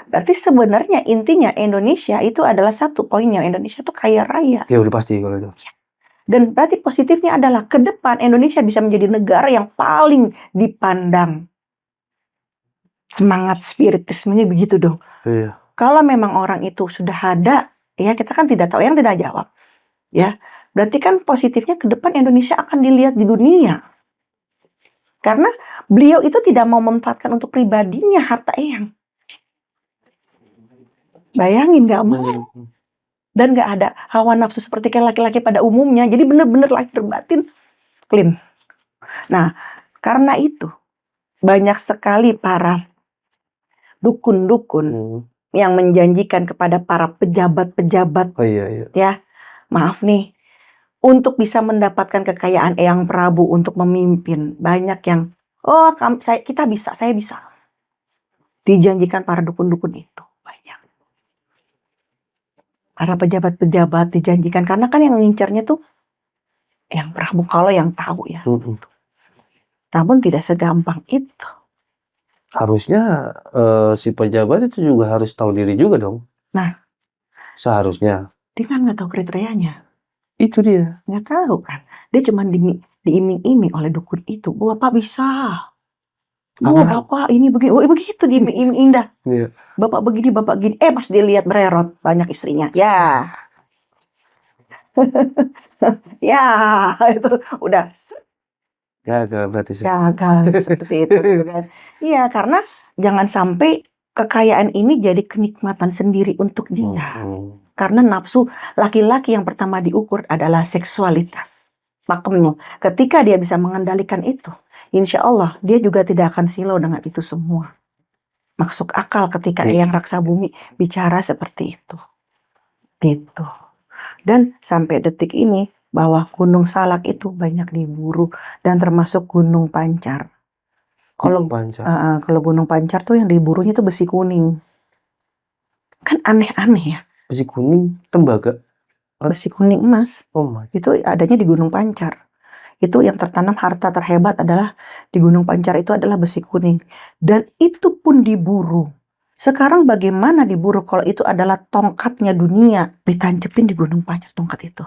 Berarti sebenarnya intinya Indonesia itu adalah satu poinnya, Indonesia itu kaya raya. Ya udah pasti kalau itu. Dan berarti positifnya adalah ke depan Indonesia bisa menjadi negara yang paling dipandang. Semangat spiritismenya begitu dong. Iya. Kalau memang orang itu sudah ada, ya kita kan tidak tahu, yang tidak jawab. Ya, berarti kan positifnya ke depan Indonesia akan dilihat di dunia. Karena beliau itu tidak mau memanfaatkan untuk pribadinya harta Eyang. Bayangin gak mau. Dan gak ada hawa nafsu seperti kayak laki-laki pada umumnya. Jadi benar-benar lahir batin clean. Nah, karena itu banyak sekali para dukun-dukun yang menjanjikan kepada para pejabat-pejabat. Oh iya. Ya, maaf nih. Untuk bisa mendapatkan kekayaan Eyang Prabu untuk memimpin. Banyak yang, kita bisa, saya bisa. Dijanjikan para dukun-dukun itu. Banyak. Para pejabat-pejabat dijanjikan. Karena kan yang ngincarnya tuh Eyang Prabu, kalau yang tahu ya. Namun tidak segampang itu. Harusnya si pejabat itu juga harus tahu diri juga dong. Nah. Seharusnya. Dia kan nggak tahu kriterianya. Itu dia. Nggak tahu kan. Dia cuma diiming-iming oleh dukun itu. Bapak bisa. Bapak ini begini. Begitu diiming-iming indah. Iya. Bapak begini, bapak gini. Pas dilihat bererot banyak istrinya. Ya. Ya, itu udah Gagal berarti sih. gagal seperti itu kan. Iya, karena jangan sampai kekayaan ini jadi kenikmatan sendiri untuk dia. Karena nafsu laki-laki yang pertama diukur adalah seksualitas. Makanya ketika dia bisa mengendalikan itu, insya Allah dia juga tidak akan silau dengan itu semua. Masuk akal ketika Eyang Raksa Bumi bicara seperti itu. Gitu. Dan sampai detik ini bahwa Gunung Salak itu banyak diburu dan termasuk Gunung Pancar. Kalau Gunung Pancar tuh yang diburunya tuh besi kuning. Kan aneh-aneh ya. Besi kuning, tembaga. Besi kuning emas. Itu adanya di Gunung Pancar. Itu yang tertanam harta terhebat adalah di Gunung Pancar itu adalah besi kuning. Dan itu pun diburu. Sekarang bagaimana diburu kalau itu adalah tongkatnya dunia. Ditancepin di Gunung Pancar tongkat itu.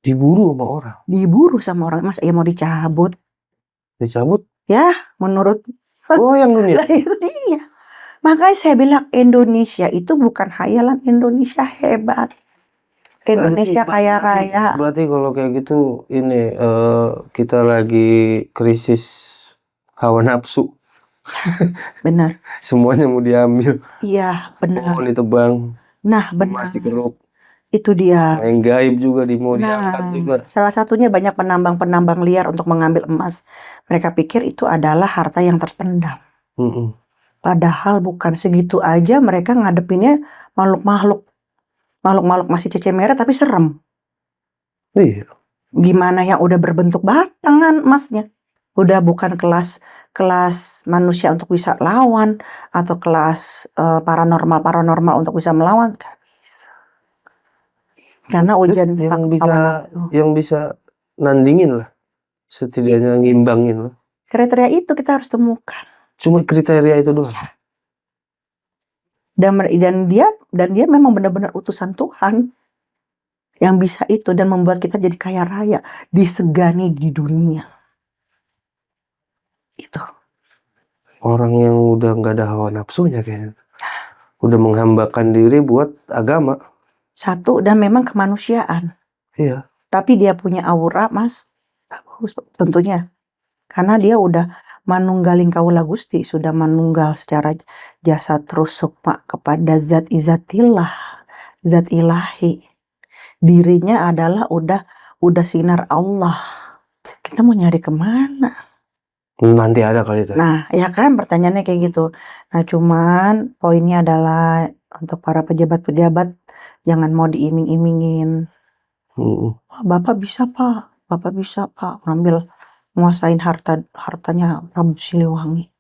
Diburu sama orang? Diburu sama orang. Mas, mau dicabut. Dicabut? Ya, menurut. Yang dunia? Lah itu dia. Makanya saya bilang Indonesia itu bukan hayalan, Indonesia hebat. Indonesia kaya raya. Berarti kalau kayak gitu ini kita lagi krisis hawa nafsu. Benar. Semuanya mau diambil. Iya, benar. Pohon ditebang. Nah, benar. Emas dikeruk. Itu dia. Main gaib juga mau diangkat Nah, juga. salah satunya banyak penambang-penambang liar untuk mengambil emas. Mereka pikir itu adalah harta yang terpendam. Mm-mm. Padahal bukan, segitu aja mereka ngadepinnya makhluk-makhluk. Makhluk-makhluk masih cecemera tapi serem. Iya. Gimana yang udah berbentuk batangan emasnya? Udah bukan kelas manusia untuk bisa lawan atau kelas paranormal untuk bisa melawan. Gak bisa. Karena ujian yang bisa nandingin lah, setidaknya ngimbangin lah. kriteria itu kita harus temukan. Cuma kriteria itu doang. Ya. Dan dia memang benar-benar utusan Tuhan yang bisa itu dan membuat kita jadi kaya raya, disegani di dunia. Itu. Orang yang udah nggak ada hawa nafsunya kayaknya. Udah menghambakan diri buat agama. Satu, dan memang kemanusiaan. Iya. Tapi dia punya aura, Mas. Bagus tentunya. Karena dia udah manunggaling kaula Gusti, sudah manunggal secara jasad terus sukma kepada zat izatillah, zat ilahi. Dirinya adalah udah sinar Allah. Kita mau nyari kemana? Nanti ada kali itu. Nah, ya kan pertanyaannya kayak gitu. Nah, cuman poinnya adalah untuk para pejabat-pejabat jangan mau diiming-imingin. Wah, Bapak bisa Pak ngambil nguasain hartanya Prabu Siliwangi.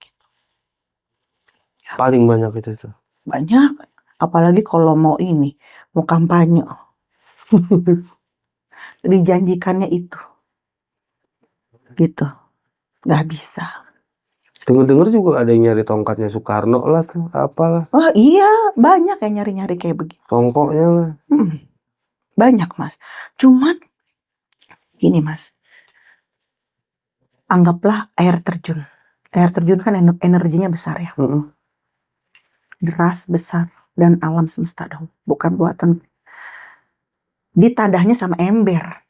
Paling banyak itu. Banyak, apalagi kalau mau kampanye. Dijanjikannya itu. Gitu. Nggak bisa. Dengar-dengar juga ada yang nyari tongkatnya Soekarno lah tuh, apalah. Oh iya, banyak yang nyari-nyari kayak begitu. Tongkoknya lah. Banyak, Mas. Cuman gini, Mas. Anggaplah air terjun. Air terjun kan energinya besar ya. Deras, besar, dan alam semesta dong. Bukan buatan. Ditadahnya sama ember.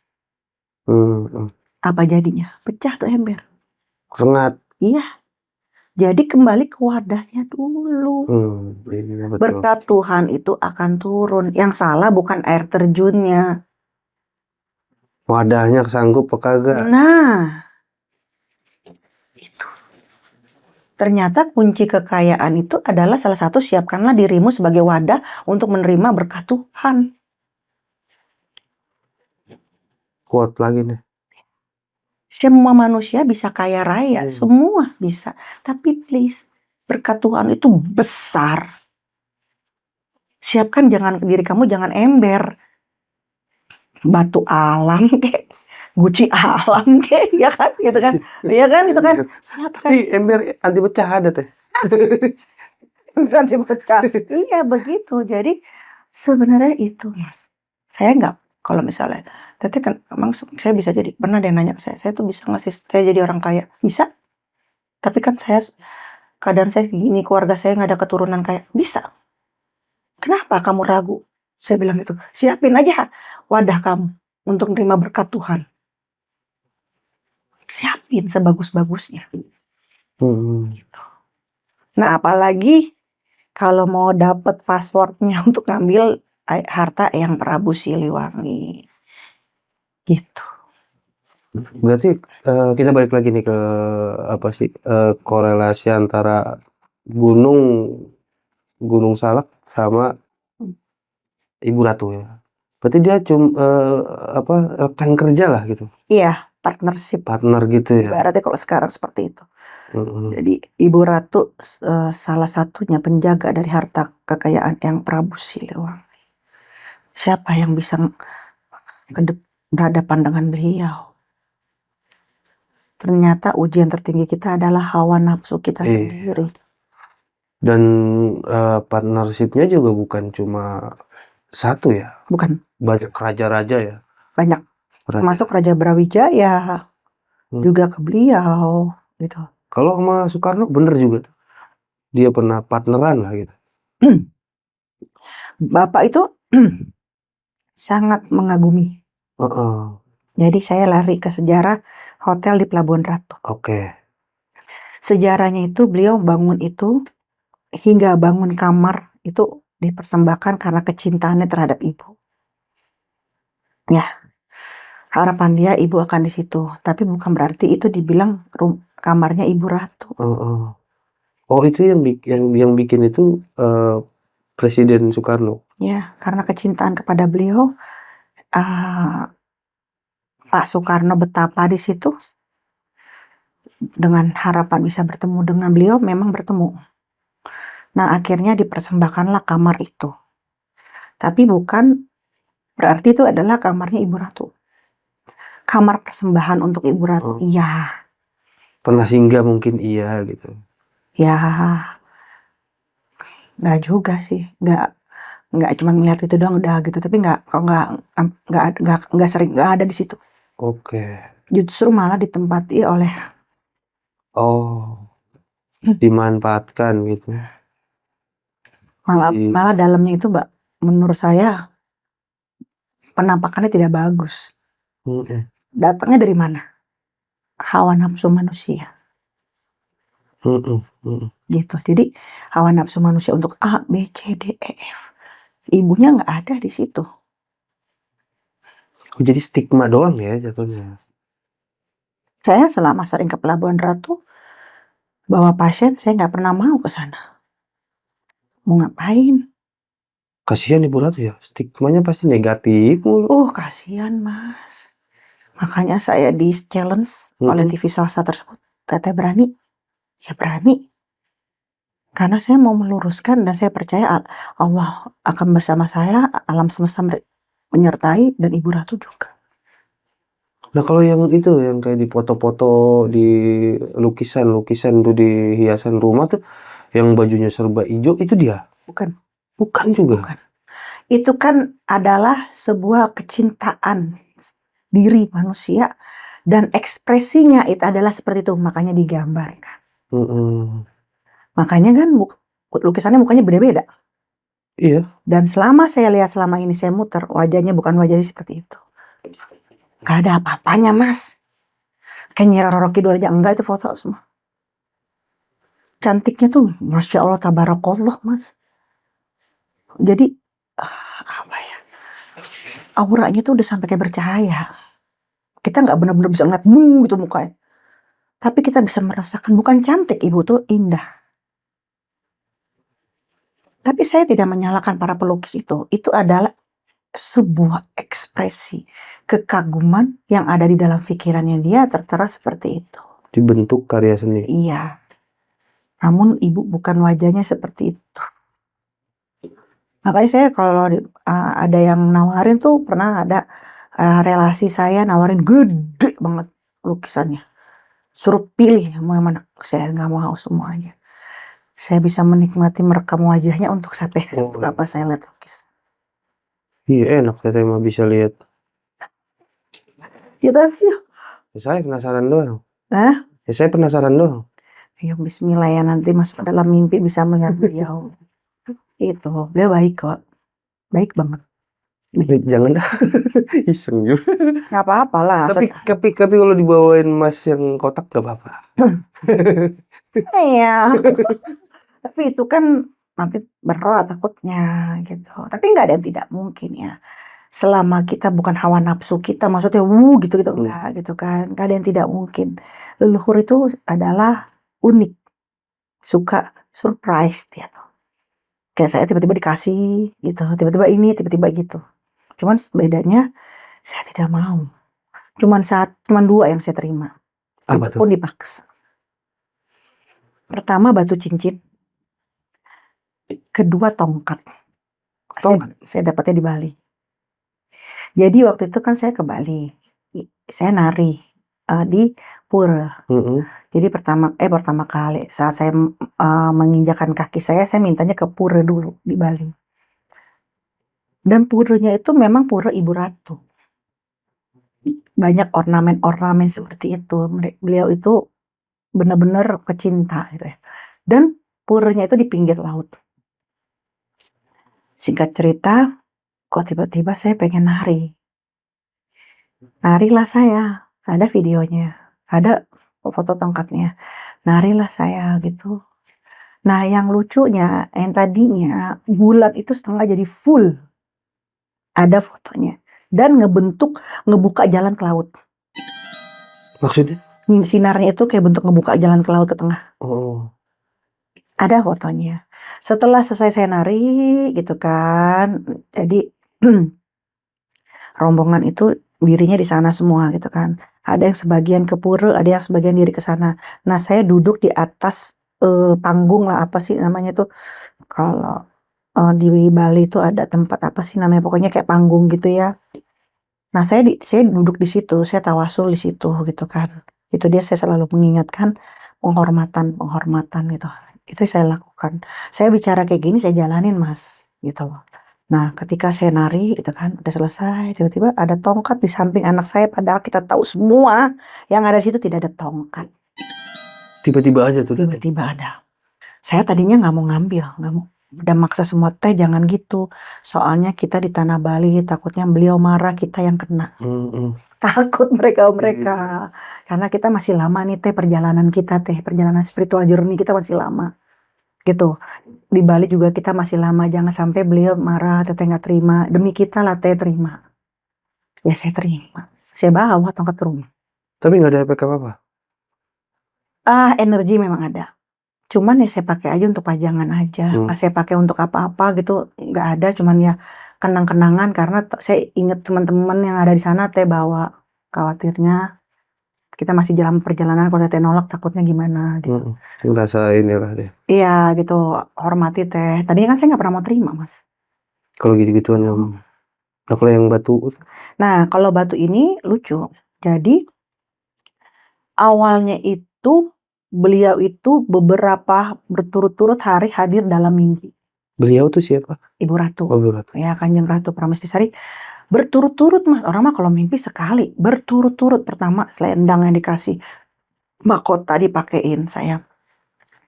Apa jadinya? Pecah tuh ember. Rengat. Iya. Jadi kembali ke wadahnya dulu. Iya, betul. Berkat Tuhan itu akan turun. Yang salah bukan air terjunnya. Wadahnya sanggup apa kagak? Nah, itu. Ternyata kunci kekayaan itu adalah salah satu, siapkanlah dirimu sebagai wadah untuk menerima berkat Tuhan. Kuat lagi nih. Semua manusia bisa kaya raya, semua bisa. Tapi please, berkat Tuhan itu besar. Siapkan diri kamu jangan ember. Batu alam kayak guci alam kayak, ya kan gitu kan. Iya kan itu kan. Siapkan. Tapi ember anti pecah ada teh. Anti pecah. Iya begitu. Jadi sebenarnya itu, Mas. Saya nggak, kalau misalnya Teteh kan emang saya bisa jadi, pernah dia nanya ke saya tuh bisa ngasih saya jadi orang kaya? Bisa. Tapi kan keadaan saya gini, keluarga saya nggak ada keturunan kaya. Bisa. Kenapa kamu ragu? Saya bilang gitu. Siapin aja wadah kamu untuk menerima berkat Tuhan. Siapin sebagus-bagusnya. Gitu. Nah, apalagi kalau mau dapet passwordnya untuk ngambil harta yang Prabu Siliwangi. Gitu. Berarti kita balik lagi nih ke apa sih korelasi antara Gunung Salak sama Ibu Ratu ya. Berarti dia rekan kerja lah gitu. Iya, partnership. Partner gitu ya. Berarti kalau sekarang seperti itu. Jadi Ibu Ratu salah satunya penjaga dari harta kekayaan yang Prabu Siliwangi. Siapa yang bisa berhadapan dengan beliau? Ternyata ujian tertinggi kita adalah hawa nafsu kita sendiri. Dan partnershipnya juga bukan cuma satu ya. Bukan. Banyak raja-raja ya. Banyak. Termasuk Raja Brawijaya. Juga ke beliau gitu. Kalau sama Soekarno bener juga tuh. Dia pernah partneran lah gitu. Bapak itu sangat mengagumi. Jadi saya lari ke sejarah hotel di Pelabuhan Ratu. Sejarahnya itu beliau bangun itu, hingga bangun kamar itu dipersembahkan karena kecintaannya terhadap ibu. Ya, harapan dia ibu akan di situ. Tapi bukan berarti itu dibilang kamarnya Ibu Ratu. Oh, itu yang bikin itu Presiden Soekarno. Ya, karena kecintaan kepada beliau, Pak Soekarno betapa di situ dengan harapan bisa bertemu dengan beliau, memang bertemu. Nah, akhirnya dipersembahkanlah kamar itu. Tapi bukan berarti itu adalah kamarnya Ibu Ratu. Kamar persembahan untuk Ibu Ratu. Iya. Pernah singgah mungkin iya gitu. Ya, nggak juga sih. Nggak cuma ngeliat itu doang udah gitu. Tapi nggak sering, nggak ada di situ. Oke. Justru malah ditempati oleh dimanfaatkan gitu. malah dalamnya itu, Mbak, menurut saya penampakannya tidak bagus. Datangnya dari mana? Hawa nafsu manusia. Gitu. Jadi hawa nafsu manusia untuk A, B, C, D, E, F. Ibunya nggak ada di situ. Jadi stigma doang ya jatuhnya. Saya selama sering ke Pelabuhan Ratu, bawa pasien, saya nggak pernah mau ke sana. Mau ngapain? Kasihan Ibu Ratu ya, stigmanya pasti negatif mulu. Oh, kasihan, Mas. Makanya saya di challenge oleh TV swasta tersebut. Teteh berani? Ya berani. Karena saya mau meluruskan dan saya percaya Allah akan bersama saya, alam semesta menyertai, dan Ibu Ratu juga. Nah, kalau yang itu, yang kayak di foto-foto, di lukisan-lukisan tuh di hiasan rumah tuh, yang bajunya serba hijau, itu dia? Bukan. Bukan juga? Bukan. Itu kan adalah sebuah kecintaan diri manusia, dan ekspresinya itu adalah seperti itu, makanya digambarkan. Makanya kan lukisannya mukanya beda-beda. Iya. Dan selama saya lihat, selama ini saya muter, wajahnya bukan wajahnya seperti itu. Gak ada apa-apanya, Mas. Kayak Nyi Roro Kidul aja enggak itu foto semua. Cantiknya tuh Masya Allah tabarakallah, Mas. Jadi apa ya, auranya tuh udah sampai kayak bercahaya. Kita nggak benar-benar bisa ngeliat gitu mukanya, tapi kita bisa merasakan bukan cantik ibu tuh, indah. Tapi saya tidak menyalahkan para pelukis itu adalah sebuah ekspresi kekaguman yang ada di dalam pikirannya dia tertera seperti itu. Dibentuk karya seni. Iya. Namun ibu bukan wajahnya seperti itu. Makanya saya kalau ada yang nawarin tuh, pernah ada relasi saya nawarin gede banget lukisannya. Suruh pilih mau yang mana. Saya nggak mau semuanya. Saya bisa menikmati merekam wajahnya untuk sampai untuk apa saya lihat lukis. Iya, enak teteh mah bisa lihat. Ya tapi Saya penasaran doang. Hah? Ya saya penasaran doang. Ya bismillah ya, nanti masuk dalam mimpi bisa melihat beliau. Itu beliau baik kok, baik banget. Jangan dah. Iseng juga. Nggak apa-apa lah. Tapi kalau dibawain emas yang kotak gak apa-apa. Iya. Tapi itu kan nanti berat takutnya gitu. Tapi nggak ada yang tidak mungkin ya. Selama kita bukan hawa nafsu kita, maksudnya gitu enggak gitu kan. Nggak ada yang tidak mungkin. Leluhur itu adalah unik. Suka surprise dia tuh. Kayak saya tiba-tiba dikasih gitu, tiba-tiba ini, tiba-tiba gitu. Cuman bedanya saya tidak mau. Cuman 2 yang saya terima. Apa Itu tuh? pun dipaksa. Pertama batu cincin. Kedua tongkat. Saya dapatnya di Bali. Jadi waktu itu kan saya ke Bali. Saya nari di pura. Jadi pertama kali saat saya menginjakan kaki saya mintanya ke pura dulu di Bali. Dan puranya itu memang pura Ibu Ratu. Banyak ornamen-ornamen seperti itu. Beliau itu benar-benar pecinta gitu ya. Dan puranya itu di pinggir laut. Singkat cerita, kok tiba-tiba saya pengen nari. Narilah saya, ada videonya, ada foto tongkatnya. Narilah saya gitu. Nah, yang lucunya, yang tadinya bulat itu setengah jadi full. Ada fotonya. dan ngebuka jalan ke laut. Maksudnya? Sinarnya itu kayak bentuk ngebuka jalan ke laut ke tengah. Oh. Ada fotonya. Setelah selesai saya nari gitu kan, jadi rombongan itu dirinya di sana semua gitu kan. Ada yang sebagian ke pura, ada yang sebagian diri ke sana. Nah, saya duduk di atas panggung lah, apa sih namanya tuh kalau di Bali itu ada tempat apa sih namanya, pokoknya kayak panggung gitu ya. Nah, saya duduk di situ, saya tawasul di situ gitu kan. Itu dia saya selalu mengingatkan penghormatan gitu. Itu saya lakukan. Saya bicara kayak gini saya jalanin, Mas, gitu loh. Nah, ketika saya nari gitu kan, udah selesai, tiba-tiba ada tongkat di samping anak saya, padahal kita tahu semua yang ada di situ tidak ada tongkat. Tiba-tiba aja tuh datang. Tiba-tiba ada. Saya tadinya nggak mau ngambil, nggak mau. Udah maksa semua, teh jangan gitu. Soalnya kita di tanah Bali, takutnya beliau marah, kita yang kena. Takut mereka. Karena kita masih lama nih teh, perjalanan spiritual journey kita masih lama. Gitu. Di Bali juga kita masih lama, jangan sampai beliau marah, teteh nggak terima. Demi kita lah teh terima. Ya saya terima. Saya bawa tongkat ke rumah. Tapi nggak ada efek apa-apa. Energi memang ada. Cuman ya saya pakai aja untuk pajangan aja. Pas saya pakai untuk apa-apa gitu nggak ada, cuman ya kenang-kenangan karena saya inget teman-teman yang ada di sana teh bawa. Khawatirnya kita masih dalam perjalanan, kalau teh nolak takutnya gimana gitu. Ngerasa inilah deh. Iya gitu, hormati teh. Tadinya kan saya nggak pernah mau terima, Mas. Kalau gitu-gituan yang nah, kalau yang batu. Nah, kalau batu ini lucu. Jadi awalnya itu beliau itu beberapa berturut-turut hari hadir dalam mimpi. Beliau tuh siapa? Ibu Ratu. Oh, Ibu Ratu. Ya, Kanjeng Ratu Pramestisari. Berturut-turut, Mas. Orang mah kalau mimpi sekali. Berturut-turut. Pertama selendang yang dikasih, mahkota dipakein saya.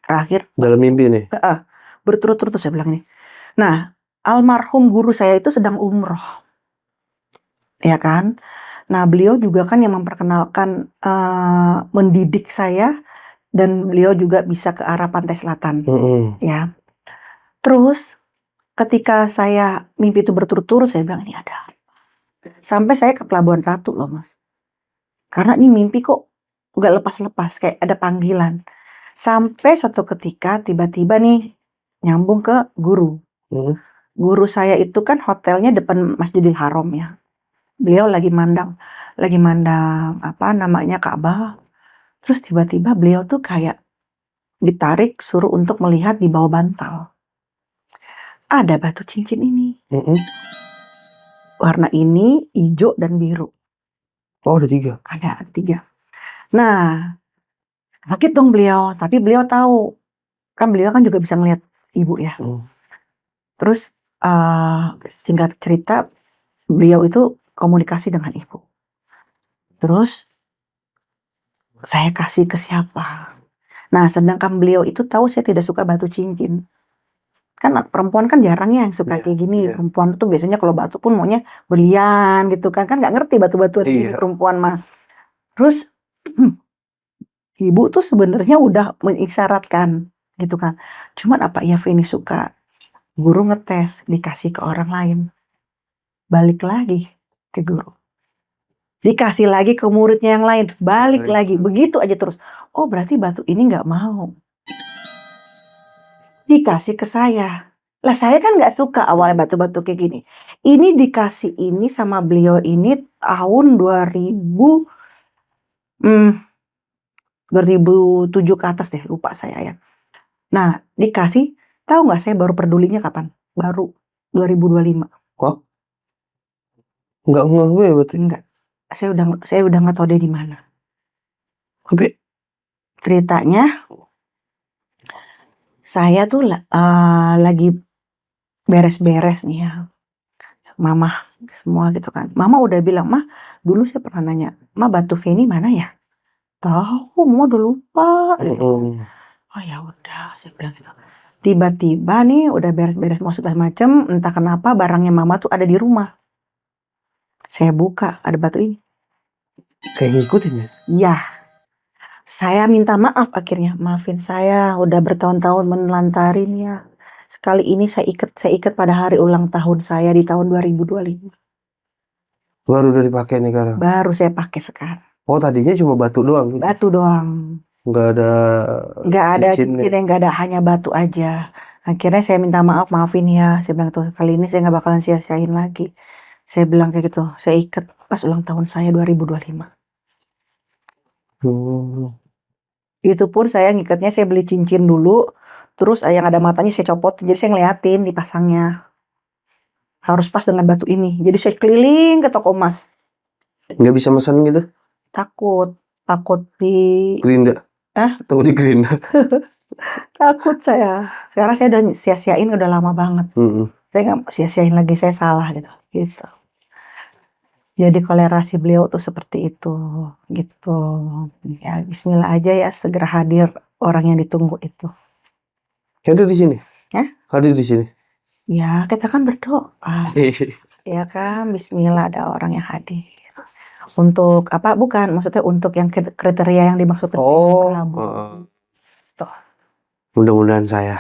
Terakhir Dalam mimpi nih. berturut-turut saya bilang ini. Nah, almarhum guru saya itu sedang umroh. Ya kan? Nah, beliau juga kan yang memperkenalkan, mendidik saya, dan beliau juga bisa ke arah pantai selatan. Ya. Terus ketika saya mimpi itu berturut-turut, saya bilang ini ada. Sampai saya ke Pelabuhan Ratu loh, Mas. Karena ini mimpi kok nggak lepas-lepas, kayak ada panggilan. Sampai suatu ketika tiba-tiba nih nyambung ke guru. Guru saya itu kan hotelnya depan Masjidil Haram ya. Beliau lagi mandang apa namanya Ka'bah. Terus tiba-tiba beliau tuh kayak ditarik suruh untuk melihat di bawah bantal. Ada batu cincin ini. Warna ini hijau dan biru. Oh, ada 3. Ada 3. Nah, kaget dong beliau. Tapi beliau tahu. Kan beliau kan juga bisa ngeliat ibu ya. Terus singkat cerita, beliau itu komunikasi dengan ibu. Terus saya kasih ke siapa? Nah, sedangkan beliau itu tahu saya tidak suka batu cincin. Kan perempuan kan jarang ya yang suka kayak gini. Perempuan tuh biasanya kalau batu pun maunya berlian gitu kan. Kan nggak ngerti batu-batu ini perempuan mah. Terus ibu tuh sebenarnya udah mengisyaratkan gitu kan. Cuman apa ya Feni suka? Guru ngetes, dikasih ke orang lain. Balik lagi ke guru. Dikasih lagi ke muridnya yang lain. Balik lagi. Begitu aja terus. Oh berarti batu ini nggak mau. Dikasih ke saya. Lah saya kan nggak suka awalnya batu-batu kayak gini. Ini dikasih ini sama beliau ini tahun 2007 ke atas deh, lupa saya ya. Nah, dikasih, tahu nggak saya baru pedulinya kapan? Baru 2025. Wah. Nggak ngeh ya berarti. Enggak. Saya udah nggak tahu dia di mana. Tapi ceritanya saya tuh lagi beres-beres nih ya. Mama semua gitu kan. Mama udah bilang, "Mah, dulu saya pernah nanya, "Mah, batu Feni mana ya?" "Tahu, Mama udah lupa." Gitu. Oh ya udah, saya bilang gitu. Tiba-tiba nih udah beres-beres mau segala macem, entah kenapa barangnya Mama tuh ada di rumah. Saya buka, ada batu ini. Kayak ngikutin ya? Ya. Saya minta maaf akhirnya. Maafin saya, udah bertahun-tahun menelantarin ya. Sekali ini saya ikat pada hari ulang tahun saya di tahun 2025. Baru udah dipakai nih sekarang. Baru saya pakai sekarang. Oh, tadinya cuma batu doang gitu. Batu doang. Nggak ada Nggak ada cincinnya. cincinnya, nggak ada, hanya batu aja. Akhirnya saya minta maaf, maafin ya. Saya bilang tuh, kali ini saya nggak bakalan sia-siain lagi. Saya bilang kayak gitu. Saya ikat pas ulang tahun saya 2025. Hmm. Itu pun saya ngikatnya, saya beli cincin dulu. Terus yang ada matanya saya copot. Jadi saya ngeliatin dipasangnya. Harus pas dengan batu ini. Jadi saya keliling ke toko emas. Nggak bisa mesen gitu? Takut. Takut Gerinda. Hah? Tunggu di Gerinda. Takut saya. Karena saya udah sia-siain udah lama banget. Saya nggak mau sia-siain lagi, saya salah gitu. Jadi kolerasi beliau tuh seperti itu, gitu. Ya Bismillah aja ya, segera hadir orang yang ditunggu itu. Hadir di sini? Hah? Hadir di sini? Ya kita kan berdoa, ya kan, Bismillah ada orang yang hadir. Untuk apa? Bukan, maksudnya untuk yang kriteria yang dimaksudkan Oh, Prabu. Tuh. mudah-mudahan saya.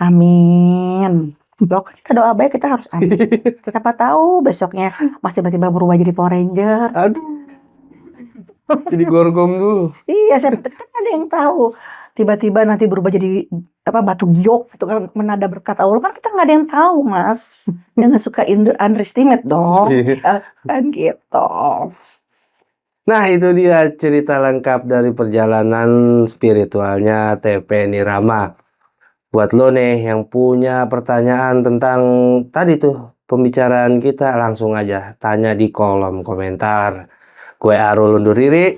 Amin. Pokoknya kita doa baik, kita harus amin. Siapa tahu besoknya Mas tiba-tiba berubah jadi Power Ranger. Aduh. Jadi gorgom dulu. Iya, kan ada yang tahu. Tiba-tiba nanti berubah jadi apa, batu giok itu kan, menada berkat Allah, kan kita nggak ada yang tahu, Mas. Jangan suka underestimate dong. Kan gitu. Nah, itu dia cerita lengkap dari perjalanan spiritualnya TP Nirama. Buat lo nih yang punya pertanyaan tentang tadi tuh pembicaraan kita, langsung aja tanya di kolom komentar. Gue Arul undur diri.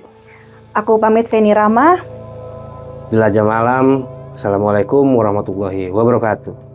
Aku pamit, Feni Rama. Jelajah Malam. Assalamualaikum warahmatullahi wabarakatuh.